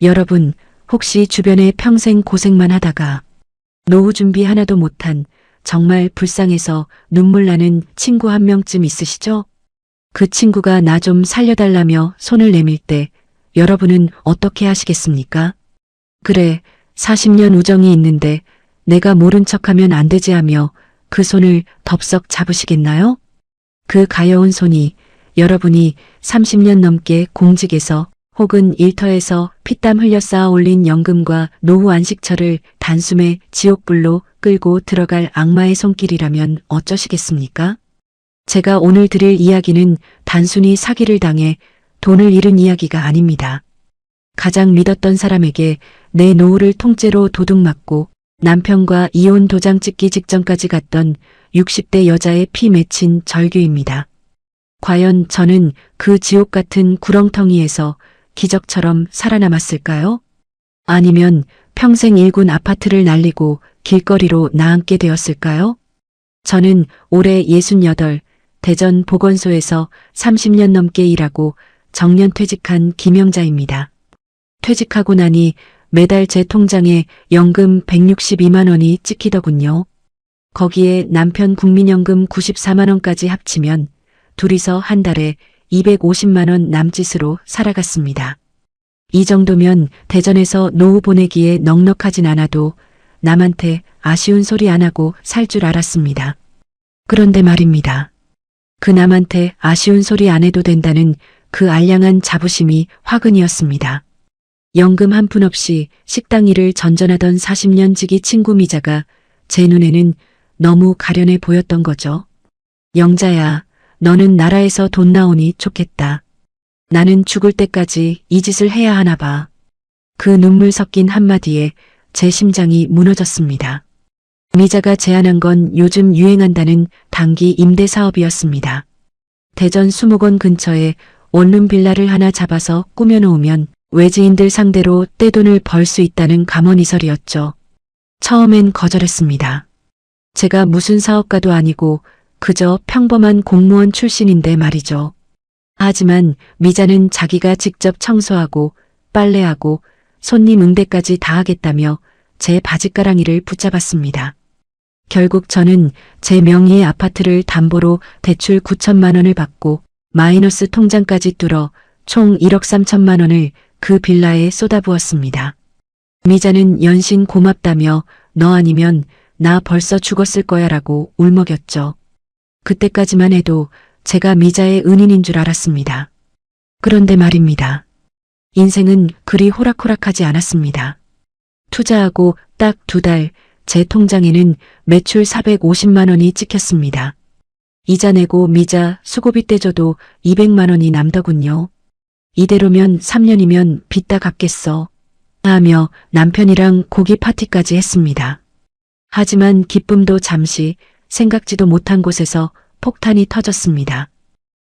여러분, 혹시 주변에 평생 고생만 하다가 노후 준비 하나도 못한 정말 불쌍해서 눈물 나는 친구 한 명쯤 있으시죠? 그 친구가 나 좀 살려달라며 손을 내밀 때 여러분은 어떻게 하시겠습니까? 그래, 40년 우정이 있는데 내가 모른 척하면 안 되지 하며 그 손을 덥석 잡으시겠나요? 그 가여운 손이 여러분이 30년 넘게 공직에서 혹은 일터에서 피땀 흘려 쌓아 올린 연금과 노후 안식처를 단숨에 지옥불로 끌고 들어갈 악마의 손길이라면 어쩌시겠습니까? 제가 오늘 드릴 이야기는 단순히 사기를 당해 돈을 잃은 이야기가 아닙니다. 가장 믿었던 사람에게 내 노후를 통째로 도둑맞고 남편과 이혼 도장 찍기 직전까지 갔던 60대 여자의 피 맺힌 절규입니다. 과연 저는 그 지옥 같은 구렁텅이에서 기적처럼 살아남았을까요? 아니면 평생 일군 아파트를 날리고 길거리로 나앉게 되었을까요? 저는 올해 68, 대전 보건소에서 30년 넘게 일하고 정년퇴직한 김영자입니다. 퇴직하고 나니 매달 제 통장에 연금 162만 원이 찍히더군요. 거기에 남편 국민연금 94만 원까지 합치면 둘이서 한 달에 250만 원 남짓으로 살아갔습니다. 이 정도면 대전에서 노후 보내기에 넉넉하진 않아도 남한테 아쉬운 소리 안 하고 살 줄 알았습니다. 그런데 말입니다. 그 남한테 아쉬운 소리 안 해도 된다는 그 알량한 자부심이 화근이었습니다. 연금 한 푼 없이 식당 일을 전전하던 40년 지기 친구 미자가 제 눈에는 너무 가련해 보였던 거죠. 영자야, 너는 나라에서 돈 나오니 좋겠다. 나는 죽을 때까지 이 짓을 해야 하나 봐. 그 눈물 섞인 한마디에 제 심장이 무너졌습니다. 미자가 제안한 건 요즘 유행한다는 단기 임대 사업이었습니다. 대전 수목원 근처에 원룸 빌라를 하나 잡아서 꾸며놓으면 외지인들 상대로 떼돈을 벌 수 있다는 감언이설이었죠. 처음엔 거절했습니다. 제가 무슨 사업가도 아니고 그저 평범한 공무원 출신인데 말이죠. 하지만 미자는 자기가 직접 청소하고 빨래하고 손님 응대까지 다 하겠다며 제 바짓가랑이를 붙잡았습니다. 결국 저는 제 명의의 아파트를 담보로 대출 9천만 원을 받고 마이너스 통장까지 뚫어 총 1억 3천만 원을 그 빌라에 쏟아부었습니다. 미자는 연신 고맙다며 너 아니면 나 벌써 죽었을 거야 라고 울먹였죠. 그때까지만 해도 제가 미자의 은인인 줄 알았습니다. 그런데 말입니다. 인생은 그리 호락호락하지 않았습니다. 투자하고 딱 2달 제 통장에는 매출 450만 원이 찍혔습니다. 이자 내고 미자 수고비 떼줘도 200만 원이 남더군요. 이대로면 3년이면 빚 다 갚겠어 하며 남편이랑 고기 파티까지 했습니다. 하지만 기쁨도 잠시 생각지도 못한 곳에서 폭탄이 터졌습니다.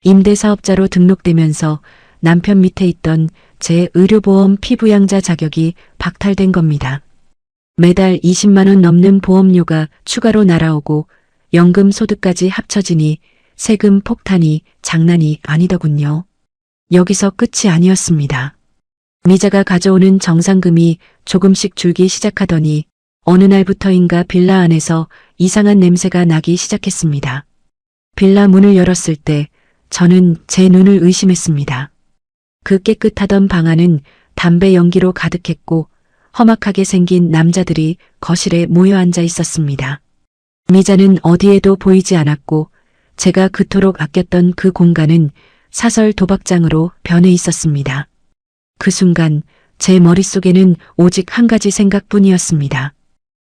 임대사업자로 등록되면서 남편 밑에 있던 제 의료보험 피부양자 자격이 박탈된 겁니다. 매달 20만 원 넘는 보험료가 추가로 날아오고 연금 소득까지 합쳐지니 세금 폭탄이 장난이 아니더군요. 여기서 끝이 아니었습니다. 미자가 가져오는 정상금이 조금씩 줄기 시작하더니 어느 날부터인가 빌라 안에서 이상한 냄새가 나기 시작했습니다. 빌라 문을 열었을 때 저는 제 눈을 의심했습니다. 그 깨끗하던 방 안은 담배 연기로 가득했고 험악하게 생긴 남자들이 거실에 모여 앉아 있었습니다. 미자는 어디에도 보이지 않았고 제가 그토록 아꼈던 그 공간은 사설 도박장으로 변해 있었습니다. 그 순간 제 머릿속에는 오직 한 가지 생각뿐이었습니다.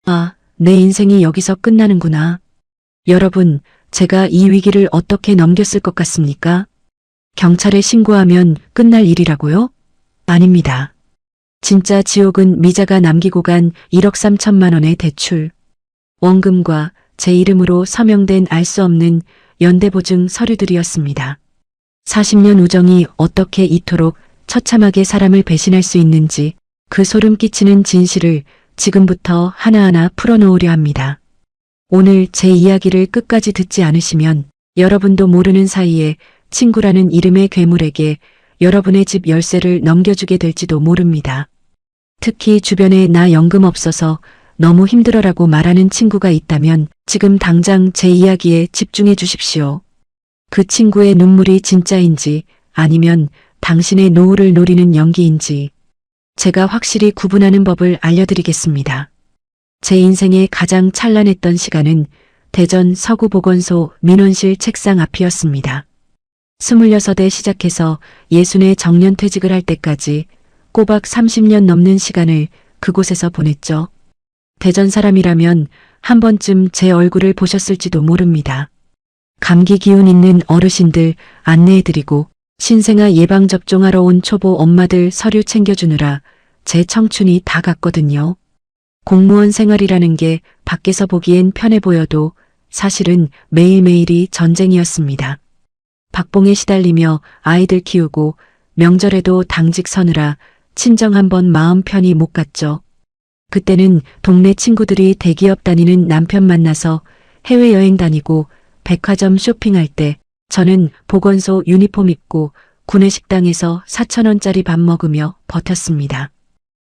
아, 내 인생이 여기서 끝나는구나. 여러분, 제가 이 위기를 어떻게 넘겼을 것 같습니까? 경찰에 신고하면 끝날 일이라고요? 아닙니다. 진짜 지옥은 미자가 남기고 간 1억 3천만 원의 대출, 원금과 제 이름으로 서명된 알 수 없는 연대보증 서류들이었습니다. 40년 우정이 어떻게 이토록 처참하게 사람을 배신할 수 있는지 그 소름 끼치는 진실을 지금부터 하나하나 풀어놓으려 합니다. 오늘 제 이야기를 끝까지 듣지 않으시면 여러분도 모르는 사이에 친구라는 이름의 괴물에게 여러분의 집 열쇠를 넘겨주게 될지도 모릅니다. 특히 주변에 나 연금 없어서 너무 힘들어라고 말하는 친구가 있다면 지금 당장 제 이야기에 집중해 주십시오. 그 친구의 눈물이 진짜인지 아니면 당신의 노후를 노리는 연기인지 제가 확실히 구분하는 법을 알려드리겠습니다. 제 인생의 가장 찬란했던 시간은 대전 서구보건소 민원실 책상 앞이었습니다. 26에 시작해서 60에 정년퇴직을 할 때까지 꼬박 30년 넘는 시간을 그곳에서 보냈죠. 대전 사람이라면 한 번쯤 제 얼굴을 보셨을지도 모릅니다. 감기 기운 있는 어르신들 안내해드리고 신생아 예방접종하러 온 초보 엄마들 서류 챙겨주느라 제 청춘이 다 갔거든요. 공무원 생활이라는 게 밖에서 보기엔 편해 보여도 사실은 매일매일이 전쟁이었습니다. 박봉에 시달리며 아이들 키우고 명절에도 당직 서느라 친정 한번 마음 편히 못 갔죠. 그때는 동네 친구들이 대기업 다니는 남편 만나서 해외여행 다니고 백화점 쇼핑할 때 저는 보건소 유니폼 입고 구내식당에서 4,000원짜리 밥 먹으며 버텼습니다.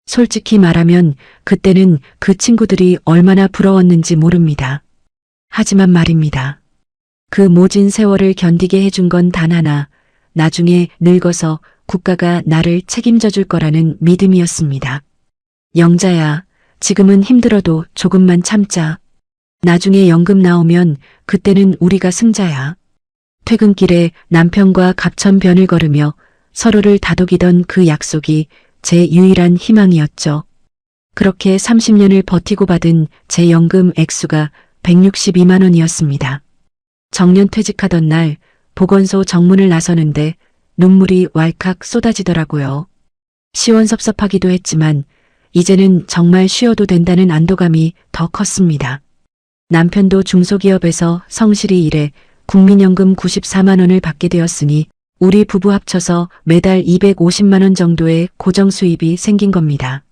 솔직히 말하면 그때는 그 친구들이 얼마나 부러웠는지 모릅니다. 하지만 말입니다. 그 모진 세월을 견디게 해준 건 단 하나, 나중에 늙어서 국가가 나를 책임져 줄 거라는 믿음이었습니다. 영자야, 지금은 힘들어도 조금만 참자. 나중에 연금 나오면 그때는 우리가 승자야. 퇴근길에 남편과 갑천변을 걸으며 서로를 다독이던 그 약속이 제 유일한 희망이었죠. 그렇게 30년을 버티고 받은 제 연금 액수가 162만 원이었습니다. 정년퇴직하던 날 보건소 정문을 나서는데 눈물이 왈칵 쏟아지더라고요. 시원섭섭하기도 했지만 이제는 정말 쉬어도 된다는 안도감이 더 컸습니다. 남편도 중소기업에서 성실히 일해 국민연금 94만 원을 받게 되었으니 우리 부부 합쳐서 매달 250만 원 정도의 고정 수입이 생긴 겁니다.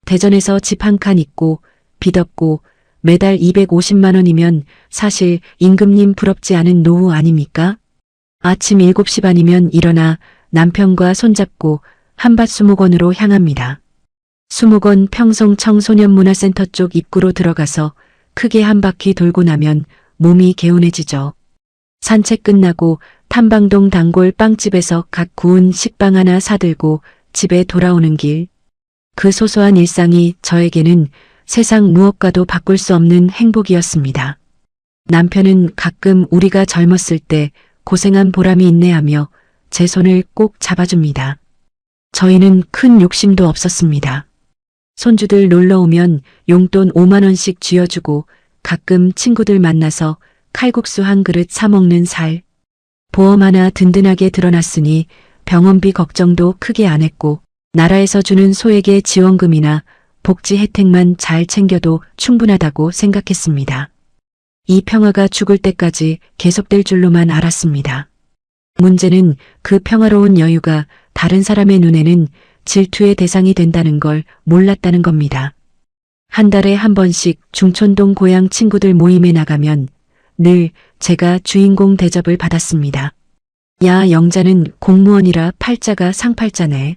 대전에서 집 한 칸 있고 빚 없고 매달 250만 원이면 사실 임금님 부럽지 않은 노후 아닙니까? 아침 7시 반이면 일어나 남편과 손잡고 한밭수목원으로 향합니다. 수목원 평송 청소년문화센터 쪽 입구로 들어가서 크게 한 바퀴 돌고 나면 몸이 개운해지죠. 산책 끝나고 탐방동 단골 빵집에서 갓 구운 식빵 하나 사들고 집에 돌아오는 길. 그 소소한 일상이 저에게는 세상 무엇과도 바꿀 수 없는 행복이었습니다. 남편은 가끔 우리가 젊었을 때 고생한 보람이 있네 하며 제 손을 꼭 잡아줍니다. 저희는 큰 욕심도 없었습니다. 손주들 놀러 오면 용돈 5만 원씩 쥐어주고 가끔 친구들 만나서 칼국수 한 그릇 사 먹는 살. 보험 하나 든든하게 들어놨으니 병원비 걱정도 크게 안 했고 나라에서 주는 소액의 지원금이나 복지 혜택만 잘 챙겨도 충분하다고 생각했습니다. 이 평화가 죽을 때까지 계속될 줄로만 알았습니다. 문제는 그 평화로운 여유가 다른 사람의 눈에는 질투의 대상이 된다는 걸 몰랐다는 겁니다. 한 달에 한 번씩 중촌동 고향 친구들 모임에 나가면 늘 제가 주인공 대접을 받았습니다. 야, 영자는 공무원이라 팔자가 상팔자네.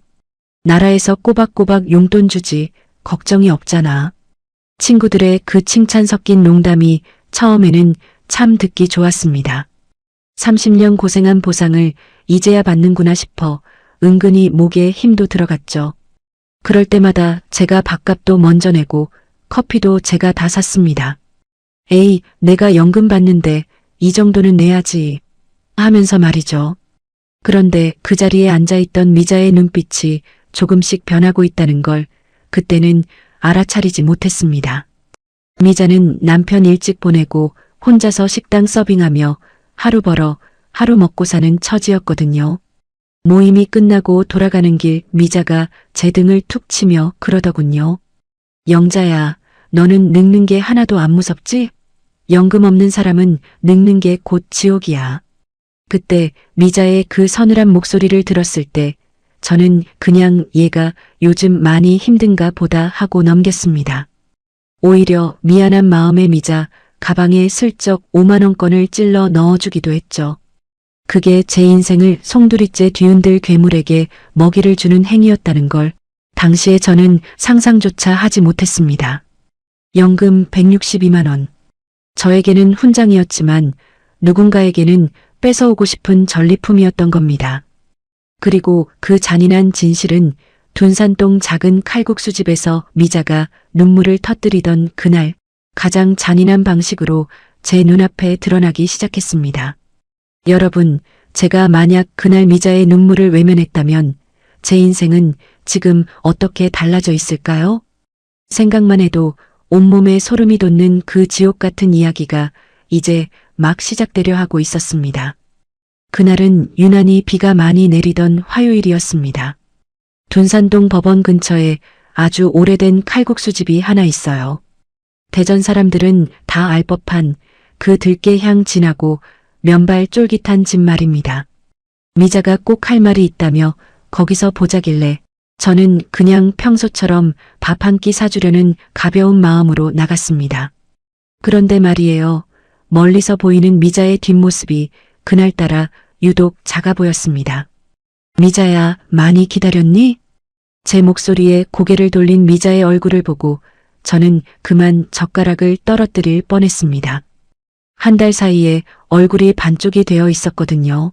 나라에서 꼬박꼬박 용돈 주지 걱정이 없잖아. 친구들의 그 칭찬 섞인 농담이 처음에는 참 듣기 좋았습니다. 30년 고생한 보상을 이제야 받는구나 싶어 은근히 목에 힘도 들어갔죠. 그럴 때마다 제가 밥값도 먼저 내고 커피도 제가 다 샀습니다. 에이, 내가 연금 받는데 이 정도는 내야지 하면서 말이죠. 그런데 그 자리에 앉아있던 미자의 눈빛이 조금씩 변하고 있다는 걸 그때는 알아차리지 못했습니다. 미자는 남편 일찍 보내고 혼자서 식당 서빙하며 하루 벌어 하루 먹고 사는 처지였거든요. 모임이 끝나고 돌아가는 길 미자가 제 등을 툭 치며 그러더군요. 영자야, 너는 늙는 게 하나도 안 무섭지? 연금 없는 사람은 늙는 게 곧 지옥이야. 그때 미자의 그 서늘한 목소리를 들었을 때 저는 그냥 얘가 요즘 많이 힘든가 보다 하고 넘겼습니다. 오히려 미안한 마음에 미자 가방에 슬쩍 5만 원권을 찔러 넣어주기도 했죠. 그게 제 인생을 송두리째 뒤흔들 괴물에게 먹이를 주는 행위였다는 걸 당시에 저는 상상조차 하지 못했습니다. 연금 162만 원. 저에게는 훈장이었지만 누군가에게는 뺏어오고 싶은 전리품이었던 겁니다. 그리고 그 잔인한 진실은 둔산동 작은 칼국수집에서 미자가 눈물을 터뜨리던 그날 가장 잔인한 방식으로 제 눈앞에 드러나기 시작했습니다. 여러분, 제가 만약 그날 미자의 눈물을 외면했다면 제 인생은 지금 어떻게 달라져 있을까요? 생각만 해도 온몸에 소름이 돋는 그 지옥 같은 이야기가 이제 막 시작되려 하고 있었습니다. 그날은 유난히 비가 많이 내리던 화요일이었습니다. 둔산동 법원 근처에 아주 오래된 칼국수집이 하나 있어요. 대전 사람들은 다 알 법한 그 들깨 향 진하고 면발 쫄깃한 집 말입니다. 미자가 꼭 할 말이 있다며 거기서 보자길래 저는 그냥 평소처럼 밥 한 끼 사주려는 가벼운 마음으로 나갔습니다. 그런데 말이에요. 멀리서 보이는 미자의 뒷모습이 그날따라 유독 작아 보였습니다. 미자야, 많이 기다렸니? 제 목소리에 고개를 돌린 미자의 얼굴을 보고 저는 그만 젓가락을 떨어뜨릴 뻔했습니다. 한 달 사이에 얼굴이 반쪽이 되어 있었거든요.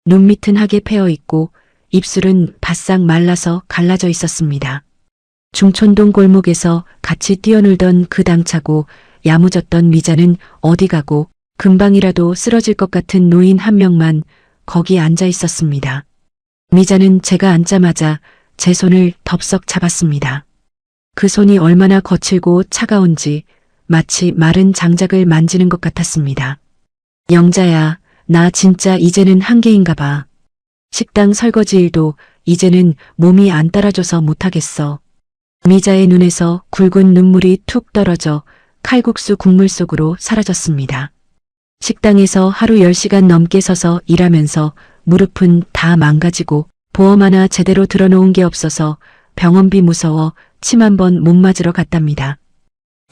눈밑은 하게 패어 있고 입술은 바싹 말라서 갈라져 있었습니다. 중촌동 골목에서 같이 뛰어놀던 그 당차고 야무졌던 미자는 어디 가고 금방이라도 쓰러질 것 같은 노인 한 명만 거기 앉아 있었습니다. 미자는 제가 앉자마자 제 손을 덥석 잡았습니다. 그 손이 얼마나 거칠고 차가운지 마치 마른 장작을 만지는 것 같았습니다. 영자야, 나 진짜 이제는 한계인가 봐. 식당 설거지 일도 이제는 몸이 안 따라줘서 못하겠어. 미자의 눈에서 굵은 눈물이 툭 떨어져 칼국수 국물 속으로 사라졌습니다. 식당에서 하루 10시간 넘게 서서 일하면서 무릎은 다 망가지고 보험 하나 제대로 들어놓은 게 없어서 병원비 무서워 침 한 번 못 맞으러 갔답니다.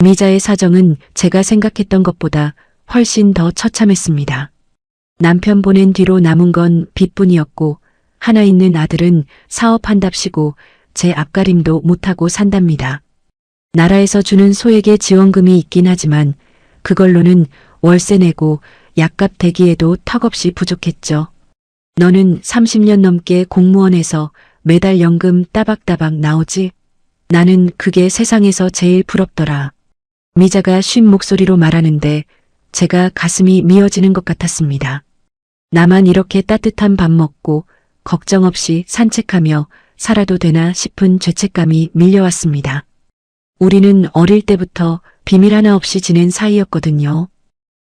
미자의 사정은 제가 생각했던 것보다 훨씬 더 처참했습니다. 남편 보낸 뒤로 남은 건 빚뿐이었고 하나 있는 아들은 사업한답시고 제 앞가림도 못하고 산답니다. 나라에서 주는 소액의 지원금이 있긴 하지만 그걸로는 월세 내고 약값 대기에도 턱없이 부족했죠. 너는 30년 넘게 공무원에서 매달 연금 따박따박 나오지? 나는 그게 세상에서 제일 부럽더라. 미자가 쉰 목소리로 말하는데 제가 가슴이 미어지는 것 같았습니다. 나만 이렇게 따뜻한 밥 먹고 걱정 없이 산책하며 살아도 되나 싶은 죄책감이 밀려왔습니다. 우리는 어릴 때부터 비밀 하나 없이 지낸 사이였거든요.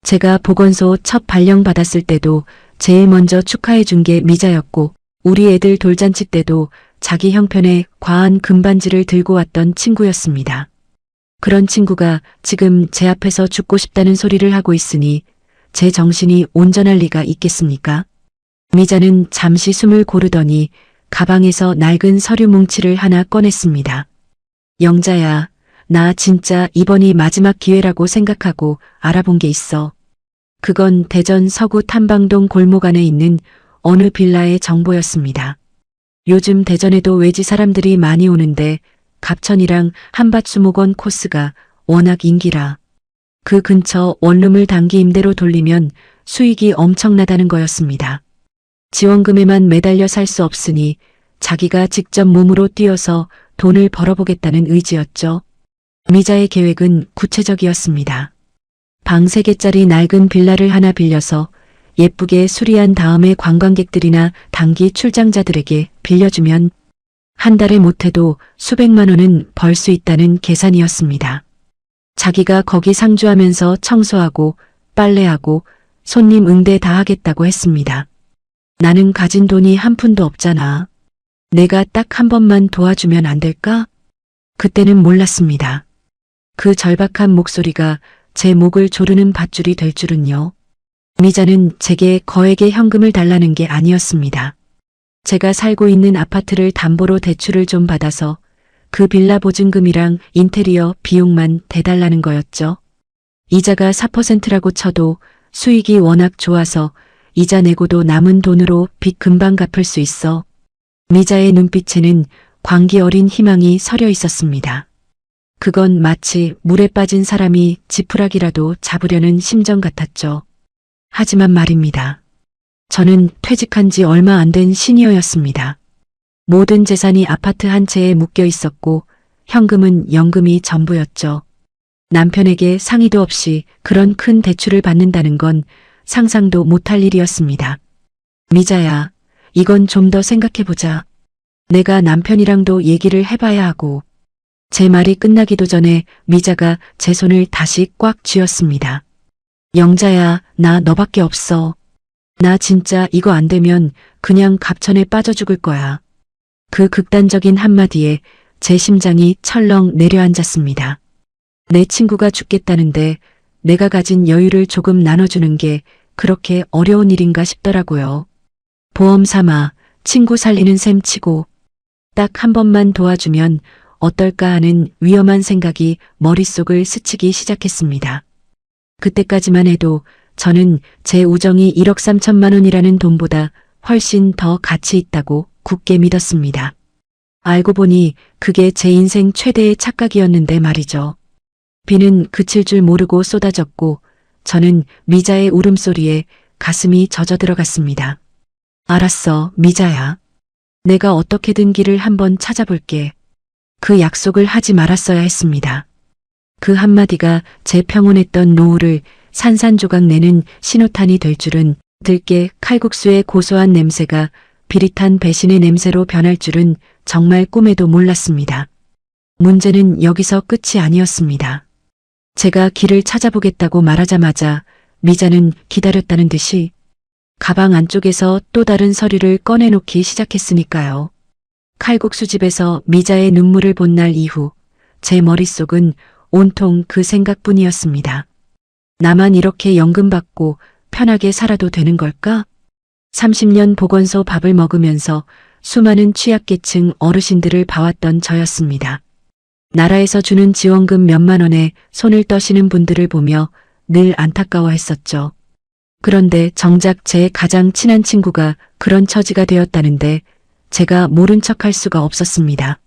제가 보건소 첫 발령 받았을 때도 제일 먼저 축하해 준 게 미자였고 우리 애들 돌잔치 때도 자기 형편에 과한 금반지를 들고 왔던 친구였습니다. 그런 친구가 지금 제 앞에서 죽고 싶다는 소리를 하고 있으니 제 정신이 온전할 리가 있겠습니까? 미자는 잠시 숨을 고르더니 가방에서 낡은 서류 뭉치를 하나 꺼냈습니다. 영자야, 나 진짜 이번이 마지막 기회라고 생각하고 알아본 게 있어. 그건 대전 서구 탐방동 골목 안에 있는 어느 빌라의 정보였습니다. 요즘 대전에도 외지 사람들이 많이 오는데 갑천이랑 한밭수목원 코스가 워낙 인기라. 그 근처 원룸을 단기 임대로 돌리면 수익이 엄청나다는 거였습니다. 지원금에만 매달려 살 수 없으니 자기가 직접 몸으로 뛰어서 돈을 벌어보겠다는 의지였죠. 미자의 계획은 구체적이었습니다. 방 3개짜리 낡은 빌라를 하나 빌려서 예쁘게 수리한 다음에 관광객들이나 단기 출장자들에게 빌려주면 한 달에 못해도 수백만 원은 벌 수 있다는 계산이었습니다. 자기가 거기 상주하면서 청소하고 빨래하고 손님 응대 다 하겠다고 했습니다. 나는 가진 돈이 한 푼도 없잖아. 내가 딱 한 번만 도와주면 안 될까? 그때는 몰랐습니다. 그 절박한 목소리가 제 목을 조르는 밧줄이 될 줄은요. 미자는 제게 거액의 현금을 달라는 게 아니었습니다. 제가 살고 있는 아파트를 담보로 대출을 좀 받아서 그 빌라 보증금이랑 인테리어 비용만 대달라는 거였죠. 이자가 4%라고 쳐도 수익이 워낙 좋아서 이자 내고도 남은 돈으로 빚 금방 갚을 수 있어. 미자의 눈빛에는 광기 어린 희망이 서려 있었습니다. 그건 마치 물에 빠진 사람이 지푸라기라도 잡으려는 심정 같았죠. 하지만 말입니다. 저는 퇴직한 지 얼마 안 된 시니어였습니다. 모든 재산이 아파트 한 채에 묶여 있었고 현금은 연금이 전부였죠. 남편에게 상의도 없이 그런 큰 대출을 받는다는 건 상상도 못할 일이었습니다. 미자야, 이건 좀 더 생각해보자. 내가 남편이랑도 얘기를 해봐야 하고. 제 말이 끝나기도 전에 미자가 제 손을 다시 꽉 쥐었습니다. 영자야, 나 너밖에 없어. 나 진짜 이거 안 되면 그냥 갑천에 빠져 죽을 거야. 그 극단적인 한마디에 제 심장이 철렁 내려앉았습니다. 내 친구가 죽겠다는데 내가 가진 여유를 조금 나눠주는 게 그렇게 어려운 일인가 싶더라고요. 보험 삼아 친구 살리는 셈 치고 딱 한 번만 도와주면 어떨까 하는 위험한 생각이 머릿속을 스치기 시작했습니다. 그때까지만 해도 저는 제 우정이 1억 3천만 원이라는 돈보다 훨씬 더 가치 있다고 굳게 믿었습니다. 알고 보니 그게 제 인생 최대의 착각이었는데 말이죠. 비는 그칠 줄 모르고 쏟아졌고 저는 미자의 울음소리에 가슴이 젖어들어갔습니다. 알았어, 미자야. 내가 어떻게든 길을 한번 찾아볼게. 그 약속을 하지 말았어야 했습니다. 그 한마디가 제 평온했던 노후를 산산조각 내는 신호탄이 될 줄은, 들깨 칼국수의 고소한 냄새가 비릿한 배신의 냄새로 변할 줄은 정말 꿈에도 몰랐습니다. 문제는 여기서 끝이 아니었습니다. 제가 길을 찾아보겠다고 말하자마자 미자는 기다렸다는 듯이 가방 안쪽에서 또 다른 서류를 꺼내놓기 시작했으니까요. 칼국수집에서 미자의 눈물을 본 날 이후 제 머릿속은 온통 그 생각뿐이었습니다. 나만 이렇게 연금 받고 편하게 살아도 되는 걸까? 30년 보건소 밥을 먹으면서 수많은 취약계층 어르신들을 봐왔던 저였습니다. 나라에서 주는 지원금 몇만 원에 손을 떠시는 분들을 보며 늘 안타까워했었죠. 그런데 정작 제 가장 친한 친구가 그런 처지가 되었다는데 제가 모른 척할 수가 없었습니다.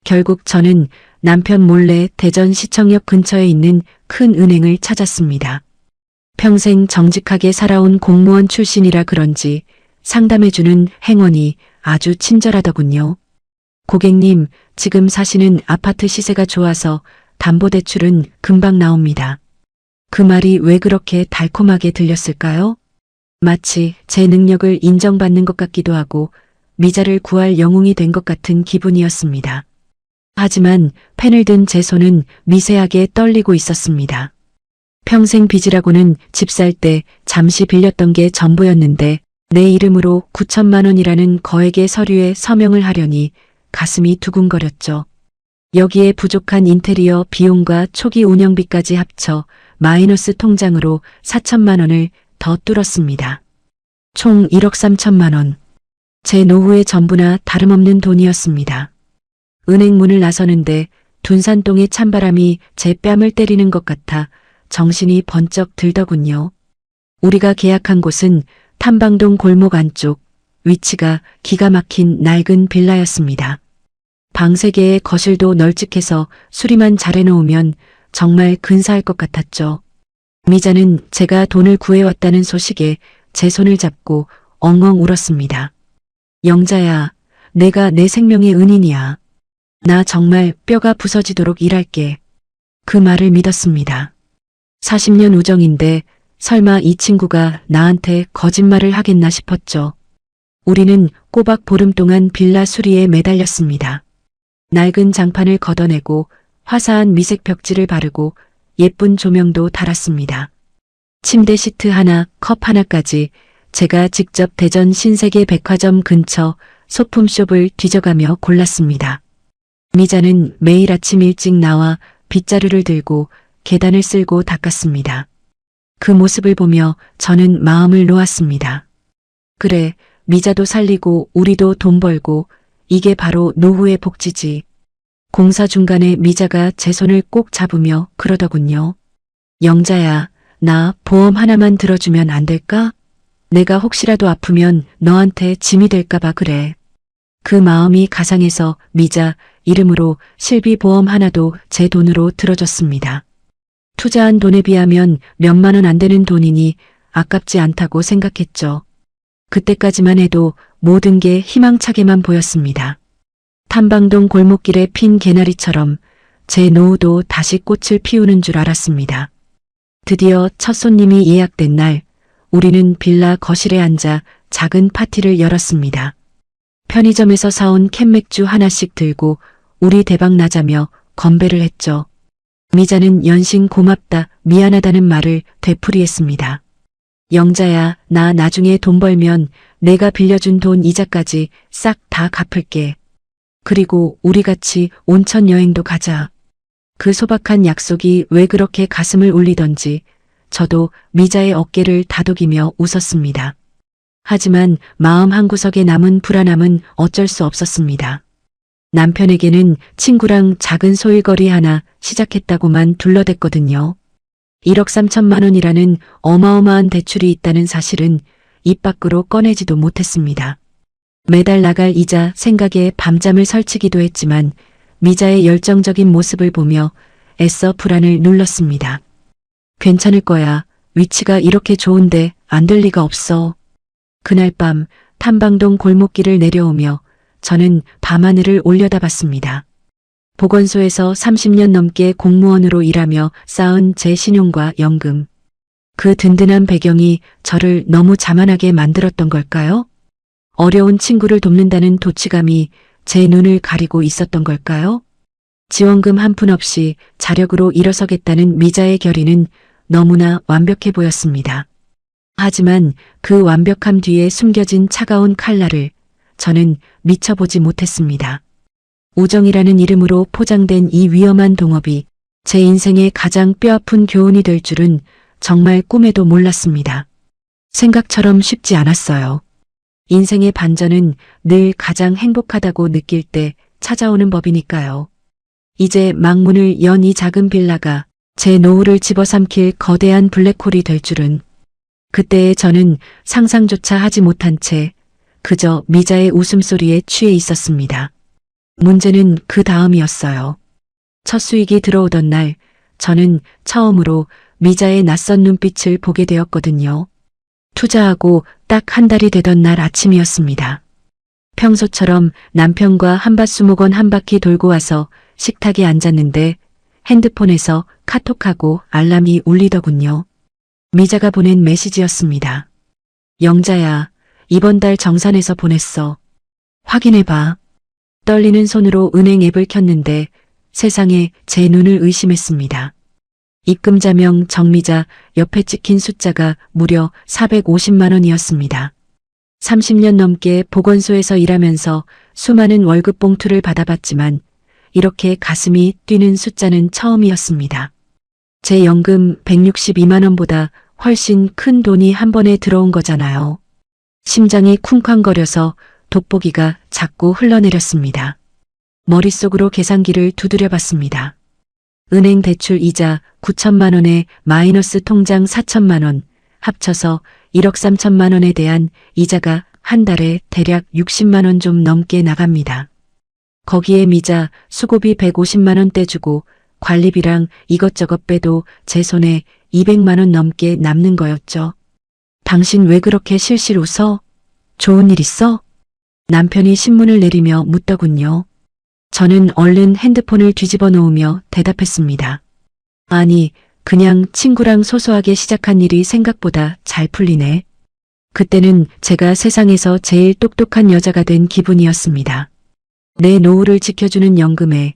결국 저는 남편 몰래 대전시청역 근처에 있는 큰 은행을 찾았습니다. 평생 정직하게 살아온 공무원 출신이라 그런지 상담해주는 행원이 아주 친절하더군요. 고객님, 지금 사시는 아파트 시세가 좋아서 담보대출은 금방 나옵니다. 그 말이 왜 그렇게 달콤하게 들렸을까요? 마치 제 능력을 인정받는 것 같기도 하고 미자를 구할 영웅이 된 것 같은 기분이었습니다. 하지만 펜을 든 제 손은 미세하게 떨리고 있었습니다. 평생 빚이라고는 집 살 때 잠시 빌렸던 게 전부였는데 내 이름으로 9천만 원이라는 거액의 서류에 서명을 하려니 가슴이 두근거렸죠. 여기에 부족한 인테리어 비용과 초기 운영비까지 합쳐 마이너스 통장으로 4천만 원을 더 뚫었습니다. 총 1억 3천만 원. 제 노후의 전부나 다름없는 돈이었습니다. 은행 문을 나서는데 둔산동의 찬바람이 제 뺨을 때리는 것 같아 정신이 번쩍 들더군요. 우리가 계약한 곳은 탐방동 골목 안쪽, 위치가 기가 막힌 낡은 빌라였습니다. 방 3개의 거실도 널찍해서 수리만 잘해놓으면 정말 근사할 것 같았죠. 미자는 제가 돈을 구해왔다는 소식에 제 손을 잡고 엉엉 울었습니다. 영자야, 내가 내 생명의 은인이야. 나 정말 뼈가 부서지도록 일할게. 그 말을 믿었습니다. 40년 우정인데 설마 이 친구가 나한테 거짓말을 하겠나 싶었죠. 우리는 꼬박 보름 동안 빌라 수리에 매달렸습니다. 낡은 장판을 걷어내고 화사한 미색 벽지를 바르고 예쁜 조명도 달았습니다. 침대 시트 하나, 컵 하나까지 제가 직접 대전 신세계 백화점 근처 소품숍을 뒤져가며 골랐습니다. 미자는 매일 아침 일찍 나와 빗자루를 들고 계단을 쓸고 닦았습니다. 그 모습을 보며 저는 마음을 놓았습니다. 그래, 미자도 살리고 우리도 돈 벌고 이게 바로 노후의 복지지. 공사 중간에 미자가 제 손을 꼭 잡으며 그러더군요. 영자야, 나 보험 하나만 들어주면 안 될까? 내가 혹시라도 아프면 너한테 짐이 될까봐 그래. 그 마음이 가상해서 미자 이름으로 실비보험 하나도 제 돈으로 들어줬습니다. 투자한 돈에 비하면 몇만 원 안 되는 돈이니 아깝지 않다고 생각했죠. 그때까지만 해도 모든 게 희망차게만 보였습니다. 탐방동 골목길에 핀 개나리처럼 제 노후도 다시 꽃을 피우는 줄 알았습니다. 드디어 첫 손님이 예약된 날, 우리는 빌라 거실에 앉아 작은 파티를 열었습니다. 편의점에서 사온 캔맥주 하나씩 들고 우리 대박 나자며 건배를 했죠. 미자는 연신 고맙다, 미안하다는 말을 되풀이했습니다. 영자야, 나 나중에 돈 벌면 내가 빌려준 돈 이자까지 싹 다 갚을게. 그리고 우리 같이 온천 여행도 가자. 그 소박한 약속이 왜 그렇게 가슴을 울리던지 저도 미자의 어깨를 다독이며 웃었습니다. 하지만 마음 한구석에 남은 불안함은 어쩔 수 없었습니다. 남편에게는 친구랑 작은 소일거리 하나 시작했다고만 둘러댔거든요. 1억 3천만 원이라는 어마어마한 대출이 있다는 사실은 입 밖으로 꺼내지도 못했습니다. 매달 나갈 이자 생각에 밤잠을 설치기도 했지만 미자의 열정적인 모습을 보며 애써 불안을 눌렀습니다. 괜찮을 거야. 위치가 이렇게 좋은데 안 될 리가 없어. 그날 밤 탐방동 골목길을 내려오며 저는 밤하늘을 올려다봤습니다. 보건소에서 30년 넘게 공무원으로 일하며 쌓은 제 신용과 연금. 그 든든한 배경이 저를 너무 자만하게 만들었던 걸까요? 어려운 친구를 돕는다는 도취감이 제 눈을 가리고 있었던 걸까요? 지원금 한 푼 없이 자력으로 일어서겠다는 미자의 결의는 너무나 완벽해 보였습니다. 하지만 그 완벽함 뒤에 숨겨진 차가운 칼날을 저는 미쳐보지 못했습니다. 우정이라는 이름으로 포장된 이 위험한 동업이 제 인생의 가장 뼈아픈 교훈이 될 줄은 정말 꿈에도 몰랐습니다. 생각처럼 쉽지 않았어요. 인생의 반전은 늘 가장 행복하다고 느낄 때 찾아오는 법이니까요. 이제 막문을 연 이 작은 빌라가 제 노후를 집어삼킬 거대한 블랙홀이 될 줄은 그때의 저는 상상조차 하지 못한 채 그저 미자의 웃음소리에 취해 있었습니다. 문제는 그 다음이었어요. 첫 수익이 들어오던 날 저는 처음으로 미자의 낯선 눈빛을 보게 되었거든요. 투자하고 딱 한 달이 되던 날 아침이었습니다. 평소처럼 남편과 한밭수목원 한 바퀴 돌고 와서 식탁에 앉았는데 핸드폰에서 카톡하고 알람이 울리더군요. 미자가 보낸 메시지였습니다. 영자야, 이번 달 정산해서 보냈어. 확인해봐. 떨리는 손으로 은행 앱을 켰는데 세상에 제 눈을 의심했습니다. 입금자명 정미자 옆에 찍힌 숫자가 무려 450만 원이었습니다. 30년 넘게 보건소에서 일하면서 수많은 월급 봉투를 받아봤지만 이렇게 가슴이 뛰는 숫자는 처음이었습니다. 제 연금 162만 원보다 훨씬 큰 돈이 한 번에 들어온 거잖아요. 심장이 쿵쾅거려서 돋보기가 자꾸 흘러내렸습니다. 머릿속으로 계산기를 두드려 봤습니다. 은행 대출 이자 9천만 원에 마이너스 통장 4천만 원, 합쳐서 1억 3천만 원에 대한 이자가 한 달에 대략 60만 원 좀 넘게 나갑니다. 거기에 미자, 수고비 150만 원 떼주고 관리비랑 이것저것 빼도 제 손에 200만 원 넘게 남는 거였죠. 당신 왜 그렇게 실실 웃어? 좋은 일 있어? 남편이 신문을 내리며 묻더군요. 저는 얼른 핸드폰을 뒤집어 놓으며 대답했습니다. 아니, 그냥 친구랑 소소하게 시작한 일이 생각보다 잘 풀리네. 그때는 제가 세상에서 제일 똑똑한 여자가 된 기분이었습니다. 내 노후를 지켜주는 연금에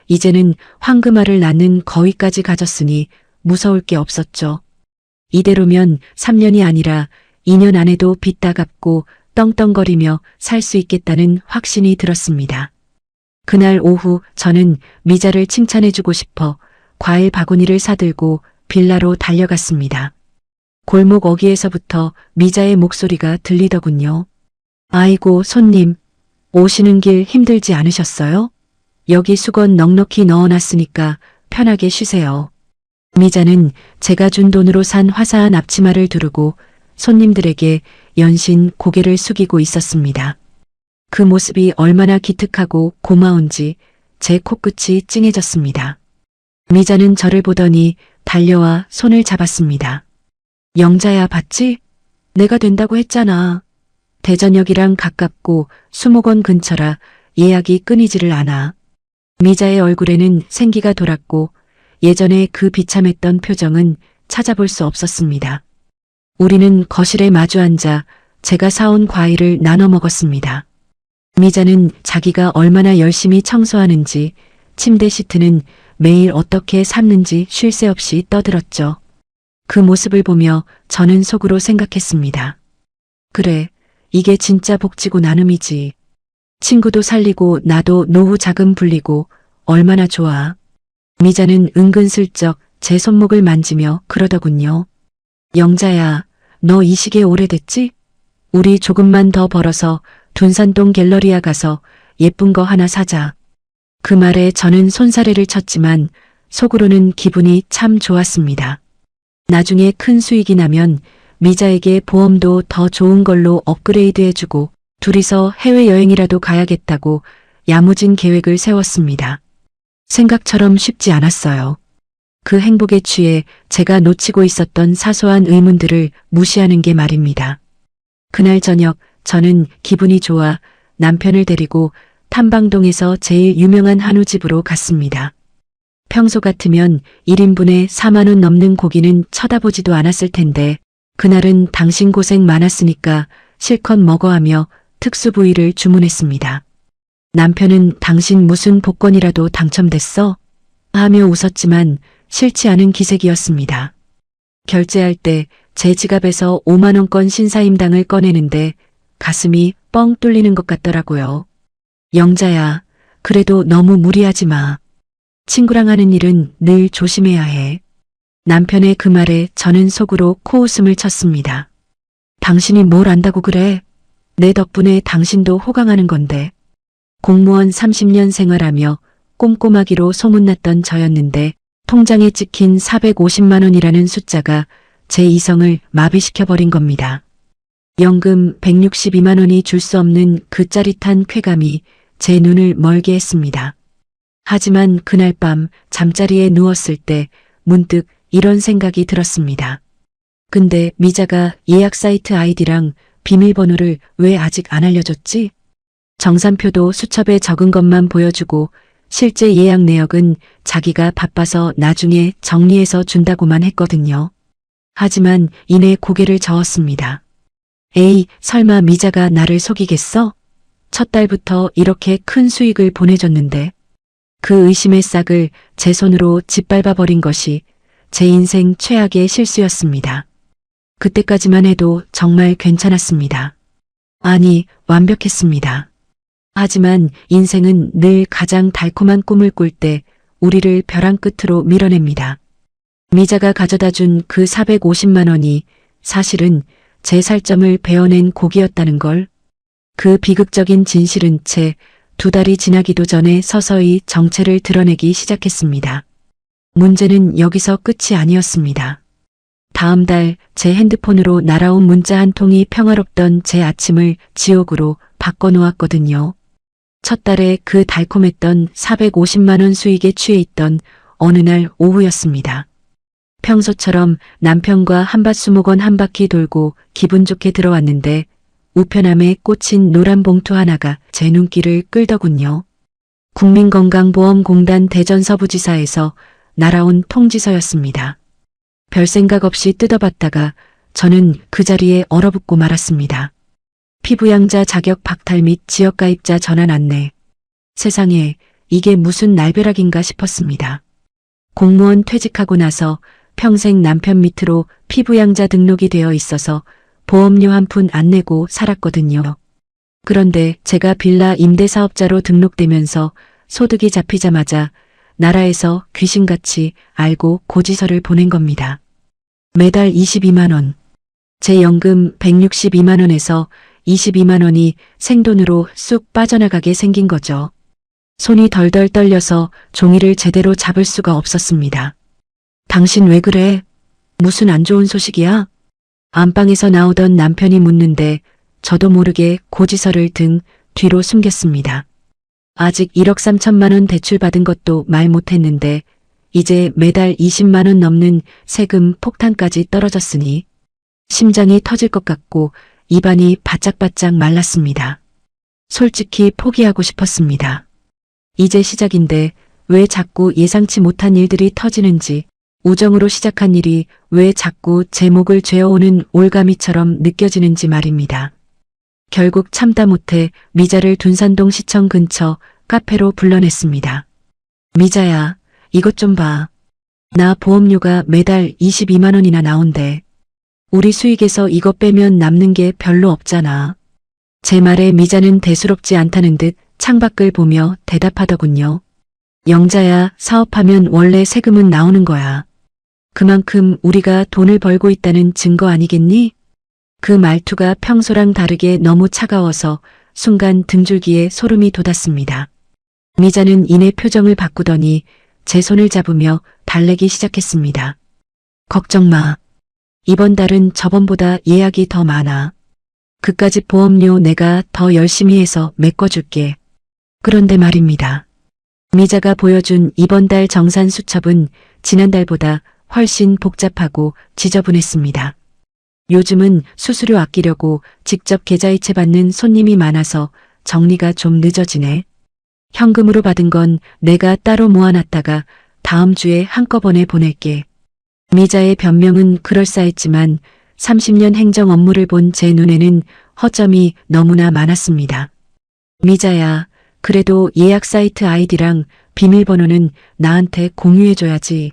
이제는 황금알을 낳는 거위까지 가졌으니 무서울 게 없었죠. 이대로면 3년이 아니라 2년 안에도 빚 다 갚고 떵떵거리며 살 수 있겠다는 확신이 들었습니다. 그날 오후 저는 미자를 칭찬해주고 싶어 과일 바구니를 사들고 빌라로 달려갔습니다. 골목 어귀에서부터 미자의 목소리가 들리더군요. 아이고 손님, 오시는 길 힘들지 않으셨어요? 여기 수건 넉넉히 넣어놨으니까 편하게 쉬세요. 미자는 제가 준 돈으로 산 화사한 앞치마를 두르고 손님들에게 연신 고개를 숙이고 있었습니다. 그 모습이 얼마나 기특하고 고마운지 제 코끝이 찡해졌습니다. 미자는 저를 보더니 달려와 손을 잡았습니다. 영자야, 봤지? 내가 된다고 했잖아. 대전역이랑 가깝고 수목원 근처라 예약이 끊이지를 않아. 미자의 얼굴에는 생기가 돌았고 예전에 그 비참했던 표정은 찾아볼 수 없었습니다. 우리는 거실에 마주 앉아 제가 사온 과일을 나눠 먹었습니다. 미자는 자기가 얼마나 열심히 청소하는지, 침대 시트는 매일 어떻게 샀는지 쉴 새 없이 떠들었죠. 그 모습을 보며 저는 속으로 생각했습니다. 그래, 이게 진짜 복지고 나눔이지. 친구도 살리고 나도 노후 자금 불리고 얼마나 좋아. 미자는 은근슬쩍 제 손목을 만지며 그러더군요. 영자야, 너 이 시계 오래됐지? 우리 조금만 더 벌어서 둔산동 갤러리아 가서 예쁜 거 하나 사자. 그 말에 저는 손사래를 쳤지만 속으로는 기분이 참 좋았습니다. 나중에 큰 수익이 나면 미자에게 보험도 더 좋은 걸로 업그레이드 해주고 둘이서 해외여행이라도 가야겠다고 야무진 계획을 세웠습니다. 생각처럼 쉽지 않았어요. 그 행복에 취해 제가 놓치고 있었던 사소한 의문들을 무시하는 게 말입니다. 그날 저녁 저는 기분이 좋아 남편을 데리고 탐방동에서 제일 유명한 한우집으로 갔습니다. 평소 같으면 1인분에 4만 원 넘는 고기는 쳐다보지도 않았을 텐데 그날은 당신 고생 많았으니까 실컷 먹어 하며 특수 부위를 주문했습니다. 남편은 당신 무슨 복권이라도 당첨됐어? 하며 웃었지만 싫지 않은 기색이었습니다. 결제할 때 제 지갑에서 5만 원권 신사임당을 꺼내는데 가슴이 뻥 뚫리는 것 같더라고요. 영자야, 그래도 너무 무리하지 마. 친구랑 하는 일은 늘 조심해야 해. 남편의 그 말에 저는 속으로 코웃음을 쳤습니다. 당신이 뭘 안다고 그래? 내 덕분에 당신도 호강하는 건데. 공무원 30년 생활하며 꼼꼼하기로 소문났던 저였는데 통장에 찍힌 450만 원이라는 숫자가 제 이성을 마비시켜버린 겁니다. 연금 162만 원이 줄 수 없는 그 짜릿한 쾌감이 제 눈을 멀게 했습니다. 하지만 그날 밤 잠자리에 누웠을 때 문득 이런 생각이 들었습니다. 근데 미자가 예약 사이트 아이디랑 비밀번호를 왜 아직 안 알려줬지? 정산표도 수첩에 적은 것만 보여주고 실제 예약 내역은 자기가 바빠서 나중에 정리해서 준다고만 했거든요. 하지만 이내 고개를 저었습니다. 에이, 설마 미자가 나를 속이겠어? 첫 달부터 이렇게 큰 수익을 보내줬는데 그 의심의 싹을 제 손으로 짓밟아버린 것이 제 인생 최악의 실수였습니다. 그때까지만 해도 정말 괜찮았습니다. 아니, 완벽했습니다. 하지만 인생은 늘 가장 달콤한 꿈을 꿀 때 우리를 벼랑 끝으로 밀어냅니다. 미자가 가져다 준 그 450만 원이 사실은 제 살점을 베어낸 고기였다는 걸. 그 비극적인 진실은 채 2달이 지나기도 전에 서서히 정체를 드러내기 시작했습니다. 문제는 여기서 끝이 아니었습니다. 다음 달 제 핸드폰으로 날아온 문자 한 통이 평화롭던 제 아침을 지옥으로 바꿔놓았거든요. 첫 달에 그 달콤했던 450만 원 수익에 취해 있던 어느 날 오후였습니다. 평소처럼 남편과 한밭수목원 한 바퀴 돌고 기분 좋게 들어왔는데 우편함에 꽂힌 노란 봉투 하나가 제 눈길을 끌더군요. 국민건강보험공단 대전서부지사에서 날아온 통지서였습니다. 별 생각 없이 뜯어봤다가 저는 그 자리에 얼어붙고 말았습니다. 피부양자 자격 박탈 및 지역가입자 전환 안내. 세상에 이게 무슨 날벼락인가 싶었습니다. 공무원 퇴직하고 나서 평생 남편 밑으로 피부양자 등록이 되어 있어서 보험료 한 푼 안 내고 살았거든요. 그런데 제가 빌라 임대사업자로 등록되면서 소득이 잡히자마자 나라에서 귀신같이 알고 고지서를 보낸 겁니다. 매달 22만 원. 제 연금 162만 원에서 22만 원이 생돈으로 쑥 빠져나가게 생긴 거죠. 손이 덜덜 떨려서 종이를 제대로 잡을 수가 없었습니다. 당신 왜 그래? 무슨 안 좋은 소식이야? 안방에서 나오던 남편이 묻는데 저도 모르게 고지서를 등 뒤로 숨겼습니다. 아직 1억 3천만 원 대출받은 것도 말 못했는데 이제 매달 20만 원 넘는 세금 폭탄까지 떨어졌으니 심장이 터질 것 같고 입안이 바짝바짝 말랐습니다. 솔직히 포기하고 싶었습니다. 이제 시작인데 왜 자꾸 예상치 못한 일들이 터지는지, 우정으로 시작한 일이 왜 자꾸 제 목을 죄어오는 올가미처럼 느껴지는지 말입니다. 결국 참다 못해 미자를 둔산동 시청 근처 카페로 불러냈습니다. 미자야, 이것 좀 봐. 나 보험료가 매달 22만 원이나 나온대. 우리 수익에서 이거 빼면 남는 게 별로 없잖아. 제 말에 미자는 대수롭지 않다는 듯 창밖을 보며 대답하더군요. 영자야, 사업하면 원래 세금은 나오는 거야. 그만큼 우리가 돈을 벌고 있다는 증거 아니겠니? 그 말투가 평소랑 다르게 너무 차가워서 순간 등줄기에 소름이 돋았습니다. 미자는 이내 표정을 바꾸더니 제 손을 잡으며 달래기 시작했습니다. 걱정 마. 이번 달은 저번보다 예약이 더 많아. 그까짓 보험료 내가 더 열심히 해서 메꿔줄게. 그런데 말입니다. 미자가 보여준 이번 달 정산 수첩은 지난달보다 훨씬 복잡하고 지저분했습니다. 요즘은 수수료 아끼려고 직접 계좌이체 받는 손님이 많아서 정리가 좀 늦어지네. 현금으로 받은 건 내가 따로 모아놨다가 다음 주에 한꺼번에 보낼게. 미자의 변명은 그럴싸했지만 30년 행정 업무를 본 제 눈에는 허점이 너무나 많았습니다. 미자야, 그래도 예약 사이트 아이디랑 비밀번호는 나한테 공유해줘야지.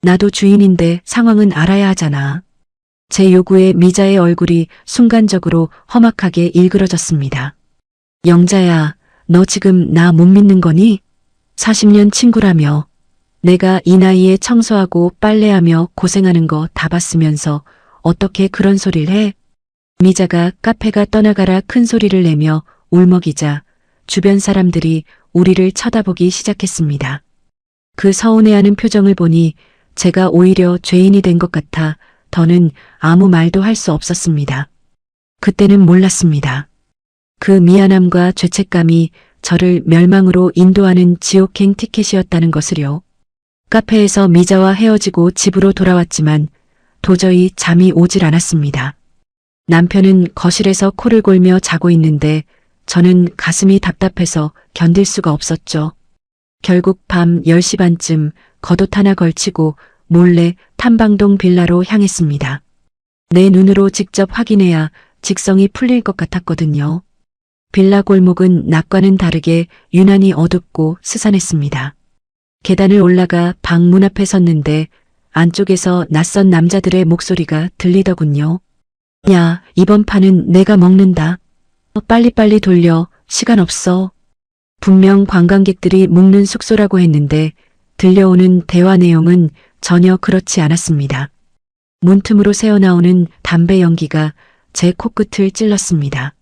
나도 주인인데 상황은 알아야 하잖아. 제 요구에 미자의 얼굴이 순간적으로 험악하게 일그러졌습니다. 영자야, 너 지금 나 못 믿는 거니? 40년 친구라며 내가 이 나이에 청소하고 빨래하며 고생하는 거 다 봤으면서 어떻게 그런 소리를 해? 미자가 카페가 떠나가라 큰 소리를 내며 울먹이자 주변 사람들이 우리를 쳐다보기 시작했습니다. 그 서운해하는 표정을 보니 제가 오히려 죄인이 된 것 같아 더는 아무 말도 할 수 없었습니다. 그때는 몰랐습니다. 그 미안함과 죄책감이 저를 멸망으로 인도하는 지옥행 티켓이었다는 것을요. 카페에서 미자와 헤어지고 집으로 돌아왔지만 도저히 잠이 오질 않았습니다. 남편은 거실에서 코를 골며 자고 있는데 저는 가슴이 답답해서 견딜 수가 없었죠. 결국 밤 10시 반쯤 겉옷 하나 걸치고 몰래 탐방동 빌라로 향했습니다. 내 눈으로 직접 확인해야 직성이 풀릴 것 같았거든요. 빌라 골목은 낮과는 다르게 유난히 어둡고 스산했습니다. 계단을 올라가 방 문 앞에 섰는데 안쪽에서 낯선 남자들의 목소리가 들리더군요. 야, 이번 판은 내가 먹는다. 빨리빨리 돌려. 시간 없어. 분명 관광객들이 묵는 숙소라고 했는데 들려오는 대화 내용은 전혀 그렇지 않았습니다. 문틈으로 새어나오는 담배 연기가 제 코끝을 찔렀습니다.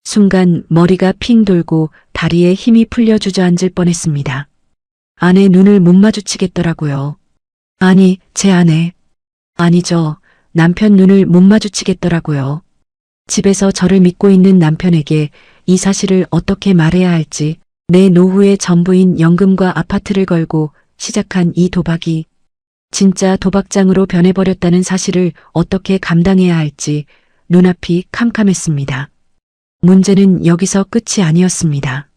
순간 머리가 핑 돌고 다리에 힘이 풀려 주저앉을 뻔했습니다. 아내 눈을 못 마주치겠더라고요. 아니, 제 아내. 아니죠. 남편 눈을 못 마주치겠더라고요. 집에서 저를 믿고 있는 남편에게 이 사실을 어떻게 말해야 할지, 내 노후의 전부인 연금과 아파트를 걸고 시작한 이 도박이 진짜 도박장으로 변해버렸다는 사실을 어떻게 감당해야 할지 눈앞이 캄캄했습니다. 문제는 여기서 끝이 아니었습니다.